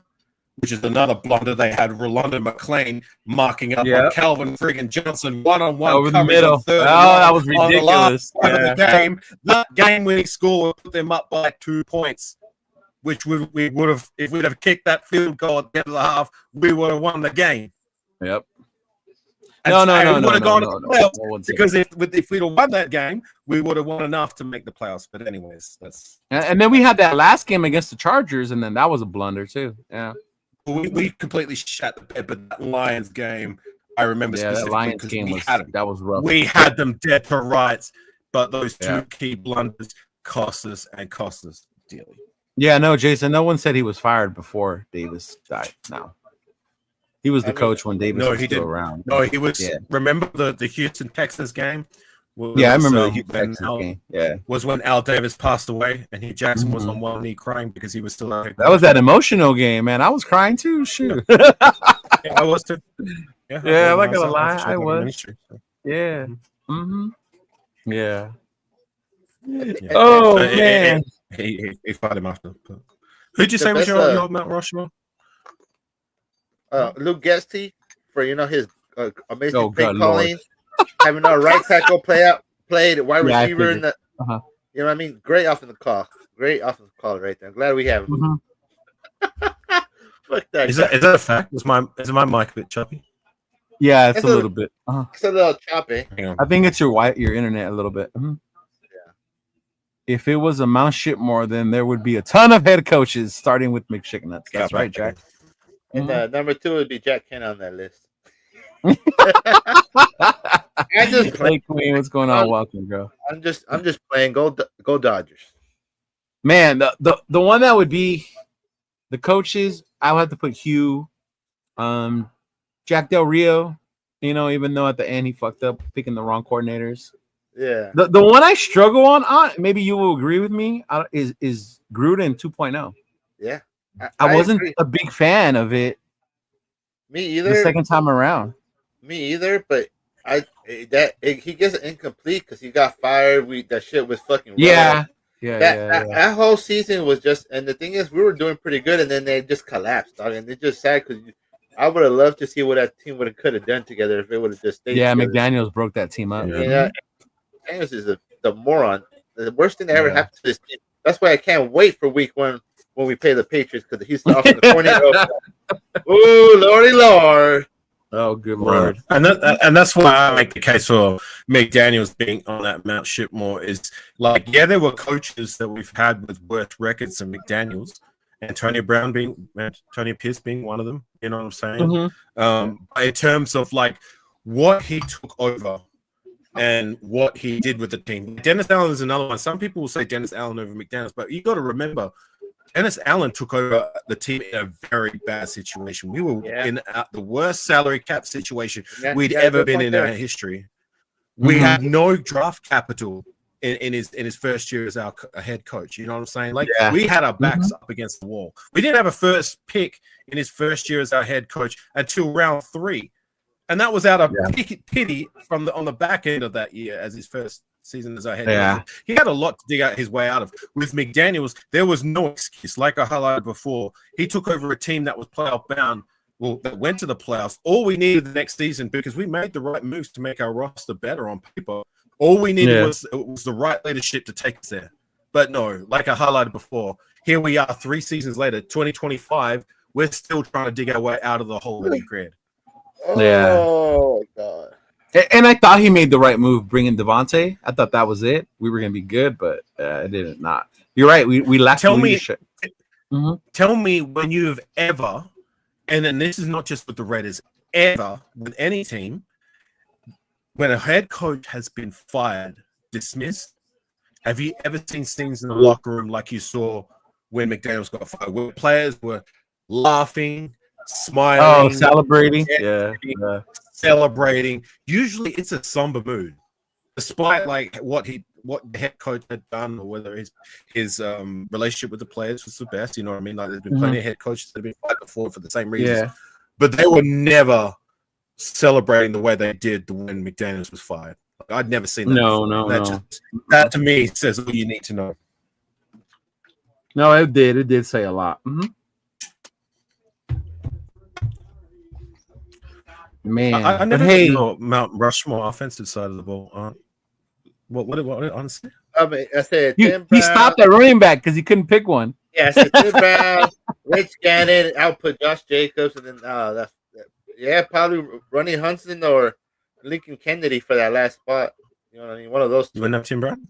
which is another blunder, they had Rolando McClain marking up on Calvin friggin' Johnson one-on-one over the middle. That was ridiculous. The game, that game-winning score would put them up by 2 points, which we would have, if we'd have kicked that field goal at the end of the half, we would have won the game. Yep. No. Because if we'd have won that game, we would have won enough to make the playoffs. But anyways, that's. And then we had that last game against the Chargers, and then that was a blunder too. Yeah. We completely shut the bed, but that Lions game, I remember that Lions game was rough. We had them dead to rights, but those two key blunders cost us dearly. Yeah, no, Jason. No one said he was fired before Davis died. No, he was the coach when Davis was still around. No, he was. Yeah. Remember the Houston Texans game? I remember the Houston Texans game. Yeah, was when Al Davis passed away, and Jackson was on one knee crying because he was still out. That was that emotional game, man. I was crying too. Shoot, I was too. Yeah, I'm not gonna lie, I was. Yeah. Mm-hmm. Yeah. Oh man. He fought him after. Who'd you say was your Mount Rushmore? Luke Gesty for his amazing play calling, having our right tackle played wide receiver in the. You know what I mean? Great offensive call. Great offensive call right there. I'm glad we have him. Fuck that. Is that a fact? Is my mic a bit choppy? Yeah, it's a little bit. It's a little choppy. I think it's your internet a little bit. If it was a Mount Shipmore, then there would be a ton of head coaches, starting with McChicken. That's right, Jack. And number 2 would be Jack Kent on that list. I just play Queen. What's going on? Welcome, bro. I'm just playing. Go Dodgers. Man, the one that would be the coaches, I would have to put Hugh, Jack Del Rio. Even though at the end he fucked up picking the wrong coordinators. Yeah. The one I struggle on, maybe you will agree with me, is Gruden 2.0. Yeah. I wasn't a big fan of it. Me either. The second time around. Me either, but he gets it incomplete because he got fired. That shit was fucking rough. That whole season was just, and the thing is, we were doing pretty good, and then they just collapsed, dog. And it's just sad because I would have loved to see what that team could have done together if it would have just stayed. Yeah, together. McDaniels broke that team up. Yeah. McDaniels is the moron. The worst thing that ever happened to this team. That's why I can't wait for week 1 when we play the Patriots because he's off in the corner. Ooh, Lordy Lord. Oh, good Lord. And that's why I make the case for McDaniels being on that Mount Shipmore is like, there were coaches that we've had with worse records than McDaniels. Antonio Pierce being one of them. You know what I'm saying? Mm-hmm. In terms of like what he took over and what he did with the team. Dennis Allen is another one. Some people will say Dennis Allen over McDaniels, but you got to remember, Dennis Allen took over the team in a very bad situation. We were in the worst salary cap situation we'd ever been in our history. We had no draft capital in his first year as our head coach. You know what I'm saying? Like we had our backs up against the wall. We didn't have a first pick in his first year as our head coach until round 3. And that was out of pity on the back end of that year as his first season as our head coach. He had a lot to dig out his way out of. With McDaniels, there was no excuse. Like I highlighted before, he took over a team that was playoff bound, that went to the playoffs. All we needed the next season, because we made the right moves to make our roster better on paper. All we needed was the right leadership to take us there. But no, like I highlighted before, here we are 3 seasons later, 2025, we're still trying to dig our way out of the hole that we created. Oh, God. And I thought he made the right move bringing Devontae. I thought that was it. We were going to be good, but it didn't not. You're right. We lacked leadership. Tell me when you've ever, and then this is not just with the Raiders, ever with any team, when a head coach has been fired, dismissed, have you ever seen scenes in the locker room like you saw when McDaniels got fired, where players were laughing, smiling, celebrating, celebrating? Usually, it's a somber mood, despite like what the head coach had done, or whether his relationship with the players was the best. You know what I mean? Like there's been plenty of head coaches that have been fired before for the same reasons, but they were never celebrating the way they did when McDaniels was fired. Like, I'd never seen that. No. That to me says all you need to know. No, it did. It did say a lot. Man, I never know Mount Rushmore offensive side of the ball. What honestly? I mean, I said he stopped at running back because he couldn't pick one. Yeah, I said Tim Brown, Rich Gannon, I'll put Josh Jacobs, and then probably Ronnie Hudson or Lincoln Kennedy for that last spot. You know what I mean? One of those two. You wouldn't have Tim Brown?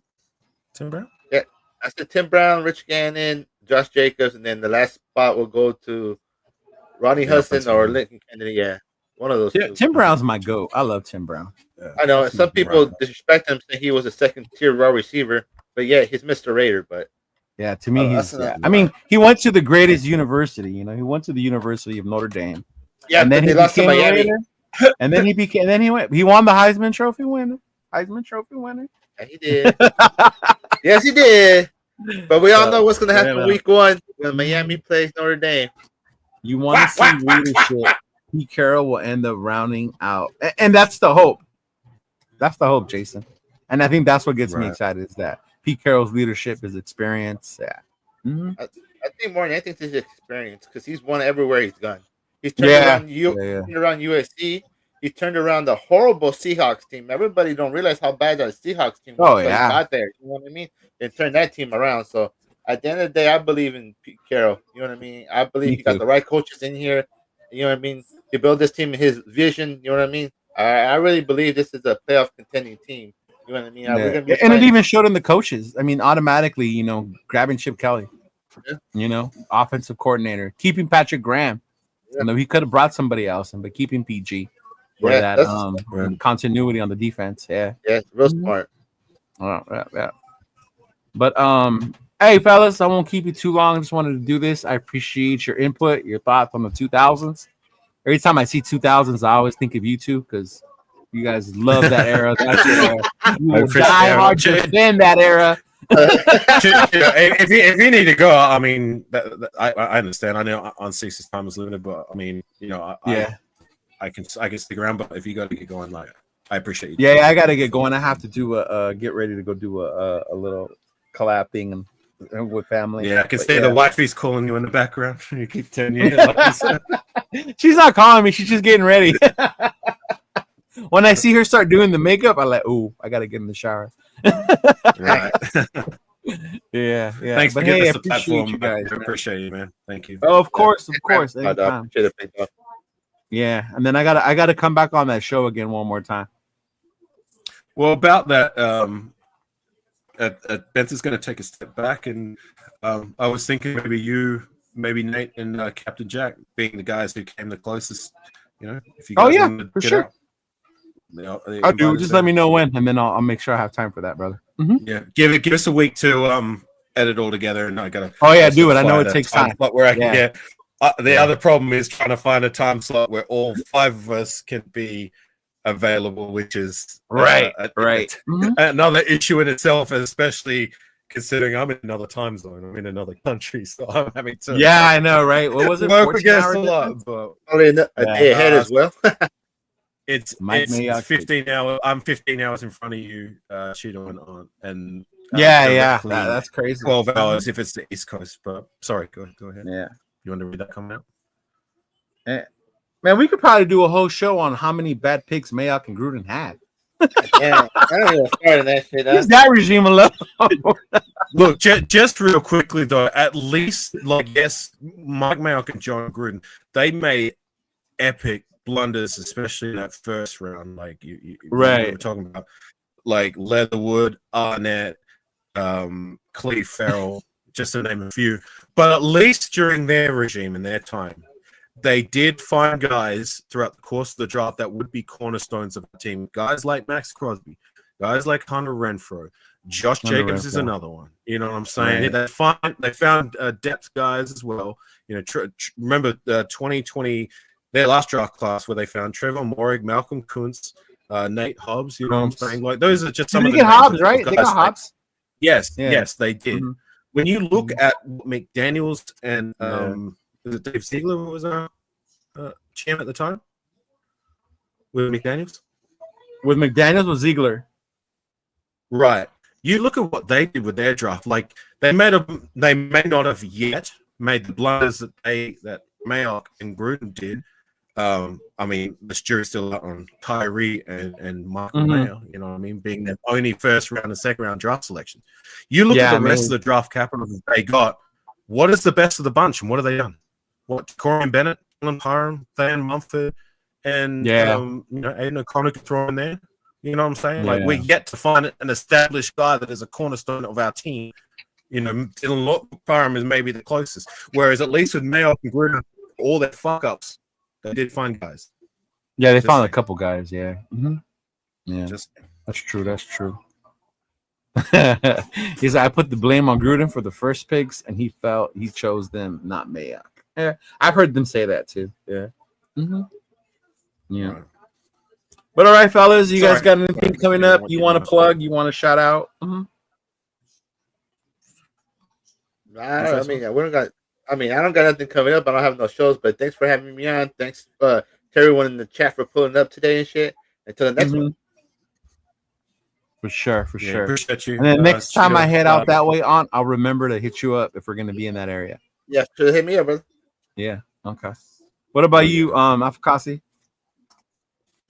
Tim Brown? Yeah, I said Tim Brown, Rich Gannon, Josh Jacobs, and then the last spot will go to Ronnie Hudson or Lincoln Kennedy. Yeah. One of those. Yeah, Tim Brown's my goat. I love Tim Brown. Yeah, I know some people disrespect him, saying he was a second-tier wide receiver, but yeah, he's Mr. Raider. But yeah, to me, he's. Yeah. I mean, he went to the greatest university. You know, he went to the University of Notre Dame. Yeah, and then he lost to Miami. And then he went. He won the Heisman Trophy winner. Yeah, he did. Yes, he did. But we all know what's going to happen week 1 when Miami plays Notre Dame. You want to see leadership. Pete Carroll will end up rounding out. And that's the hope. That's the hope, Jason. And I think that's what gets me excited is that Pete Carroll's leadership, his experience. Yeah. Mm-hmm. I think more than anything, it's his experience because he's won everywhere he's gone. He's turned around USC. He turned around the horrible Seahawks team. Everybody don't realize how bad that Seahawks team was. He got there. You know what I mean? And turned that team around. So at the end of the day, I believe in Pete Carroll. You know what I mean? I believe he got the right coaches in here. You know what I mean? He built this team in his vision. You know what I mean? I really believe this is a playoff contending team. You know what I mean? And it even showed in the coaches. I mean, automatically, you know, grabbing Chip Kelly, you know, offensive coordinator, keeping Patrick Graham. You know, he could have brought somebody else in, but keeping PG for that continuity on the defense. Yeah, real smart. Yeah. But hey, fellas, I won't keep you too long. I just wanted to do this. I appreciate your input, your thoughts on the 2000s. Every time I see 2000s, I always think of you two because you guys love that era. You will die hard to defend that era. if you need to go, I mean, I understand. I know Ont6's time is limited, but I mean, you know, I can stick around. But if you got to get going, like, I appreciate you. Yeah, I got to get going. I have to do get ready to go do a little collab thing and with family. Yeah, I can see the wifey's calling you in the background. You keep telling you. She's not calling me. She's just getting ready. When I see her start doing the makeup, I'm like, "Ooh, I got to get in the shower." Right. Yeah. Thanks for giving us the platform, you guys. I appreciate you, man. Thank you. Oh, of course. Yeah, and then I gotta come back on that show again one more time. Well, about that, Benson's going to take a step back, and I was thinking maybe Nate and Captain Jack being the guys who came the closest. You know, if you guys for sure. I'll do. Just let me know when, and then I'll make sure I have time for that, brother. Mm-hmm. Yeah, give us a week to edit all together, and I gotta. Oh yeah, do it. I know it takes time. But where I can get. The other problem is trying to find a time slot where all 5 of us can be available, which is another issue in itself, especially considering I'm in another time zone. I'm in another country, so I'm having to. Yeah, I know, right? What was it? Work against a lot, but ahead as well. It's 15 hours. I'm 15 hours in front of you, Cheeto and that's crazy. 12 hours if it's the East Coast. But sorry, go ahead. Yeah, you want to read that comment out? Yeah. Man, we could probably do a whole show on how many bad picks Mayock and Gruden had. Yeah, I don't even start that shit. Use that regime alone. Look, just real quickly though, at least Mike Mayock and John Gruden, they made epic blunders, especially in that first round. Like you were talking about, like Leatherwood, Arnett, Cleve Farrell, just to name a few. But at least during their regime and their time, they did find guys throughout the course of the draft that would be cornerstones of the team. Guys like Max Crosby, guys like Hunter Renfrow, Josh Jacobs is another one. You know what I'm saying? Right. They found depth guys as well. You know, remember 2020, their last draft class where they found Trevor Morig, Malcolm Kuntz, Nate Hobbs. You know what I'm saying? Like those are just some of the get Hobbs, right? They got Hobbs. Yes, they did. Mm-hmm. When you look at McDaniels and was it Dave Ziegler who was our champ at the time? With McDaniels? With McDaniels was Ziegler. Right. You look at what they did with their draft. Like they may not have yet made the blunders that Mayock and Gruden did. I mean, the jury's still out on Tyree and Michael Mayer, you know what I mean, being their only first round and second round draft selection. You look at the rest of the draft capital that they got. What is the best of the bunch, and what have they done? What Corian Bennett, Alan Parham, Than Mumford, and Aiden O'Connor could throw in there. You know what I'm saying? Like we're yet to find an established guy that is a cornerstone of our team. You know, Dylan Parham is maybe the closest. Whereas at least with Mayock and Gruden, all their fuck ups, they did find guys. Yeah, they found a couple guys. Yeah. Mm-hmm. Yeah. That's true. He's like, I put the blame on Gruden for the first picks, and he chose them, not Mayock. Yeah, I've heard them say that too. Yeah. Mm-hmm. Yeah. Right. But all right, fellas, you guys got anything coming up? You want to plug? You want to shout out? Mm-hmm. I don't got nothing coming up. I don't have no shows, but thanks for having me on. Thanks to everyone in the chat for pulling up today and shit. Until the next one. For sure. Appreciate you. And then next time I head out that way, I'll remember to hit you up if we're going to be in that area. Yeah, sure, hit me up, brother. Yeah. Okay. What about you, Afakasi?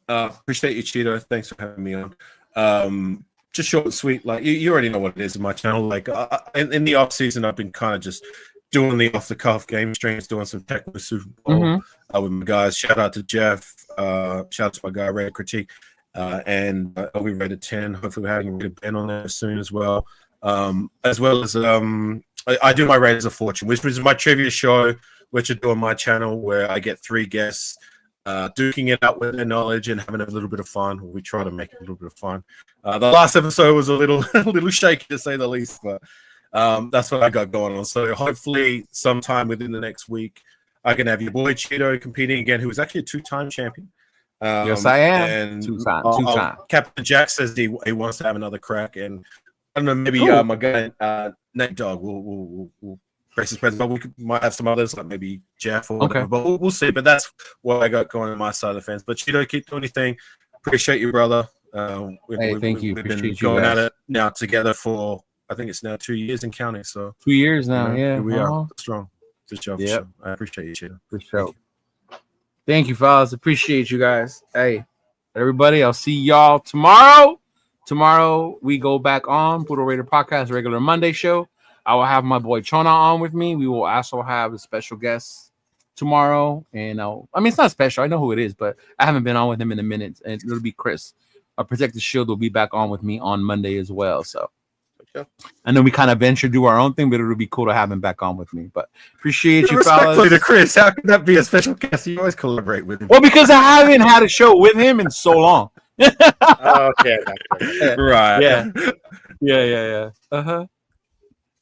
Appreciate you, Cheeto. Thanks for having me on. Just short and sweet. Like you already know what it is in my channel. Like in the off season, I've been kind of just doing the off the cuff game streams, doing some tech with Super Bowl with my guys. Shout out to Jeff. Shout out to my guy Red Critique, and we rated 10. Hopefully, we're having a rated Ben on there soon as well. As I do my Raiders of Fortune, which is my trivia show, which I do on my channel, where I get 3 guests. Duking it out with their knowledge and having a little bit of fun. We try to make it a little bit of fun. The last episode was a little shaky to say the least, but that's what I got going on. So hopefully sometime within the next week, I can have your boy Cheeto competing again, who was actually a 2-time champion. Yes, I am. Two time. Captain Jack says he wants to have another crack, and I don't know, maybe my guy Nate Dogg will grace his presence, but we might have some others, like maybe Jeff or whatever, but we'll see. But that's what I got going on my side of the fence. But Cheeto, keep doing your thing. Appreciate you, brother. Thank you. We've been going at it now together for, I think it's now 2 years and counting. So 2 years now, yeah. We are strong. Good job. Yeah, sure. I appreciate you, Cheeto. For sure. Thank you, fellas. Appreciate you guys. Hey, everybody, I'll see y'all tomorrow. Tomorrow we go back on Puro Raiders Podcast, regular Monday show. I will have my boy Chona on with me. We will also have a special guest tomorrow. And it's not special. I know who it is, but I haven't been on with him in a minute. And it'll be Chris. Protected Shield will be back on with me on Monday as well. So I know we kind of venture do our own thing, but it'll be cool to have him back on with me. But appreciate you, fellas. Respectfully to Chris, how could that be a special guest? You always collaborate with him. Well, because I haven't had a show with him in so long. Okay. Right. Yeah. Uh-huh.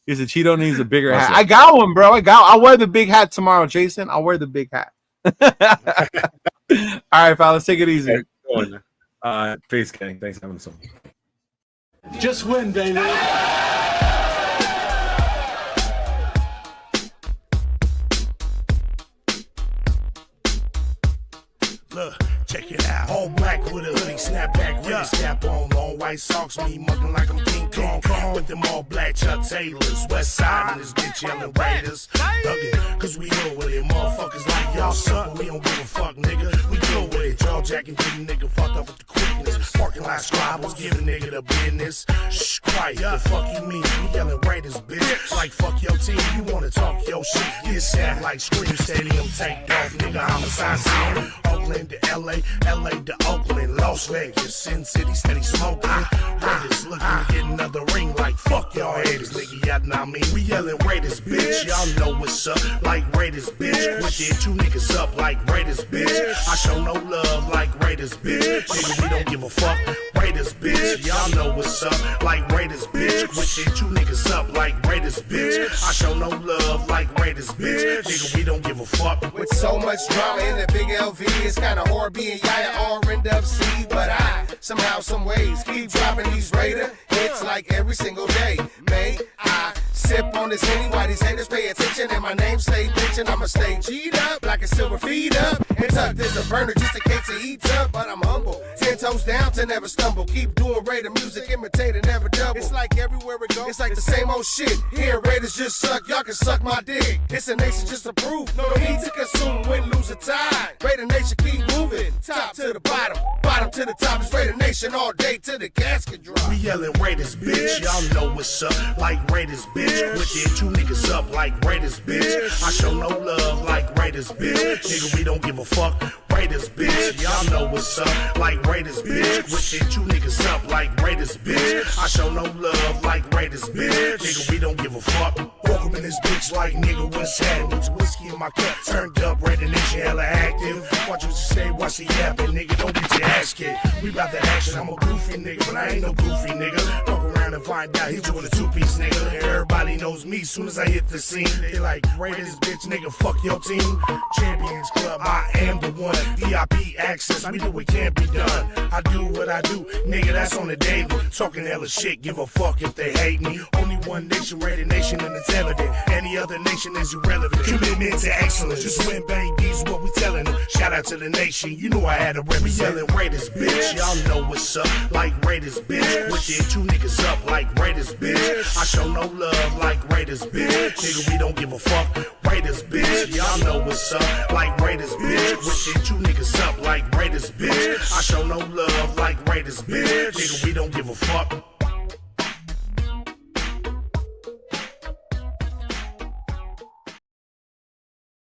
He said Cheeto needs a bigger hat. I got one, bro. I'll wear the big hat tomorrow, Jason. I'll wear the big hat. All right, fellas, take it easy. Peace, gang. Thanks for having us on. Just win, baby. Look, check it out. All black with a hoodie, snapback, with a snap on. Long white socks, me mugging like I'm King Kong. With them all black Chuck Taylors. West side and this bitch yelling Raiders. Thuggin', cause we deal with it. Motherfuckers like y'all suck, but we don't give a fuck, nigga. We deal with it. Jaw jacking, getting nigga fucked up with the quickness. Parking lot squabbles, giving nigga the business. Shh, quiet, the fuck you mean? We yelling Raiders, bitch. Like fuck your team, you wanna talk your shit. Get stabbed like Scream Stadium, take off, nigga. Homicide scene. Oakland to LA, LA to Oakland, Las Vegas, Sin City, steady smoking. Raiders looking to get another ring like fuck y'all haters, nigga. Y'all know what I mean? We yelling Raiders, bitch. Y'all know what's up, like Raiders, bitch. Quit it, 2 niggas up like Raiders, bitch. I show no love like Raiders, bitch. Nigga, we don't give a fuck. Raiders, bitch. Y'all know what's up, like Raiders, bitch. Quit it, 2 niggas up like Raiders, bitch. I show no love like Raiders, bitch. Nigga, we don't give a fuck. With so much drama in the big LV, it's kinda hard being Yaya or end up C, but I somehow, some ways keep dropping these Raider hits like every single day. May I sip on this Henny while these haters pay attention and my name stay bitchin'. I'ma stay G'd up like a silver feed up and tucked as a burner just in case it eats up. But I'm humble, 10 toes down to never stumble. Keep doing Raider music, imitate and never double. It's like everywhere it goes, it's like the same old shit. Here Raiders just suck, y'all can suck my dick. It's a nation just to prove, no need to consume, win, lose or tie. Raider Nation keep moving, top to the bottom, bottom to the top. It's Raider Nation all day till the casket drop. We yelling Raiders, bitch. Y'all know what's up, like Raiders, bitch. With it, 2 niggas up like Raiders, bitch. I show no love like Raiders, bitch. Nigga, we don't give a fuck. Raiders, bitch. Y'all know what's up, like Raiders, bitch. With it, 2 niggas up like Raiders, bitch. I show no love like Raiders, bitch. Nigga, we don't give a fuck. Welcome in this bitch like nigga, what's happening? With whiskey in my cup, turned up, Raider Nation hella active. Watch what you say, watch the yapping, nigga, don't get your ass kicked. We bout that action, I'm a goofy nigga, but I ain't no goofy nigga. Fuck around and find out, he's doing a two-piece nigga. Everybody knows me, soon as I hit the scene. They like, Raiders bitch, nigga, fuck your team. Champions Club, I am the one. VIP access, we do what can't be done. I do what I do, nigga, that's on the daily. Talking hella shit, give a fuck if they hate me. Only one nation, Raider Nation, and it's evident. Any other nation is irrelevant. Commitment to excellence, just win, babies, what we telling them. Shout out to the nation, you know I had a rep. We yelling Raiders, bitch, y'all know what's up. Like Raiders, bitch, wicked two niggas up like Raiders, bitch. I show no love like Raiders, bitch. Nigga, we don't give a fuck. Raiders, bitch, y'all know what's up. Like Raiders, bitch, wicked two niggas up like Raiders, bitch. I show no love like Raiders, bitch. Nigga, we don't give a fuck.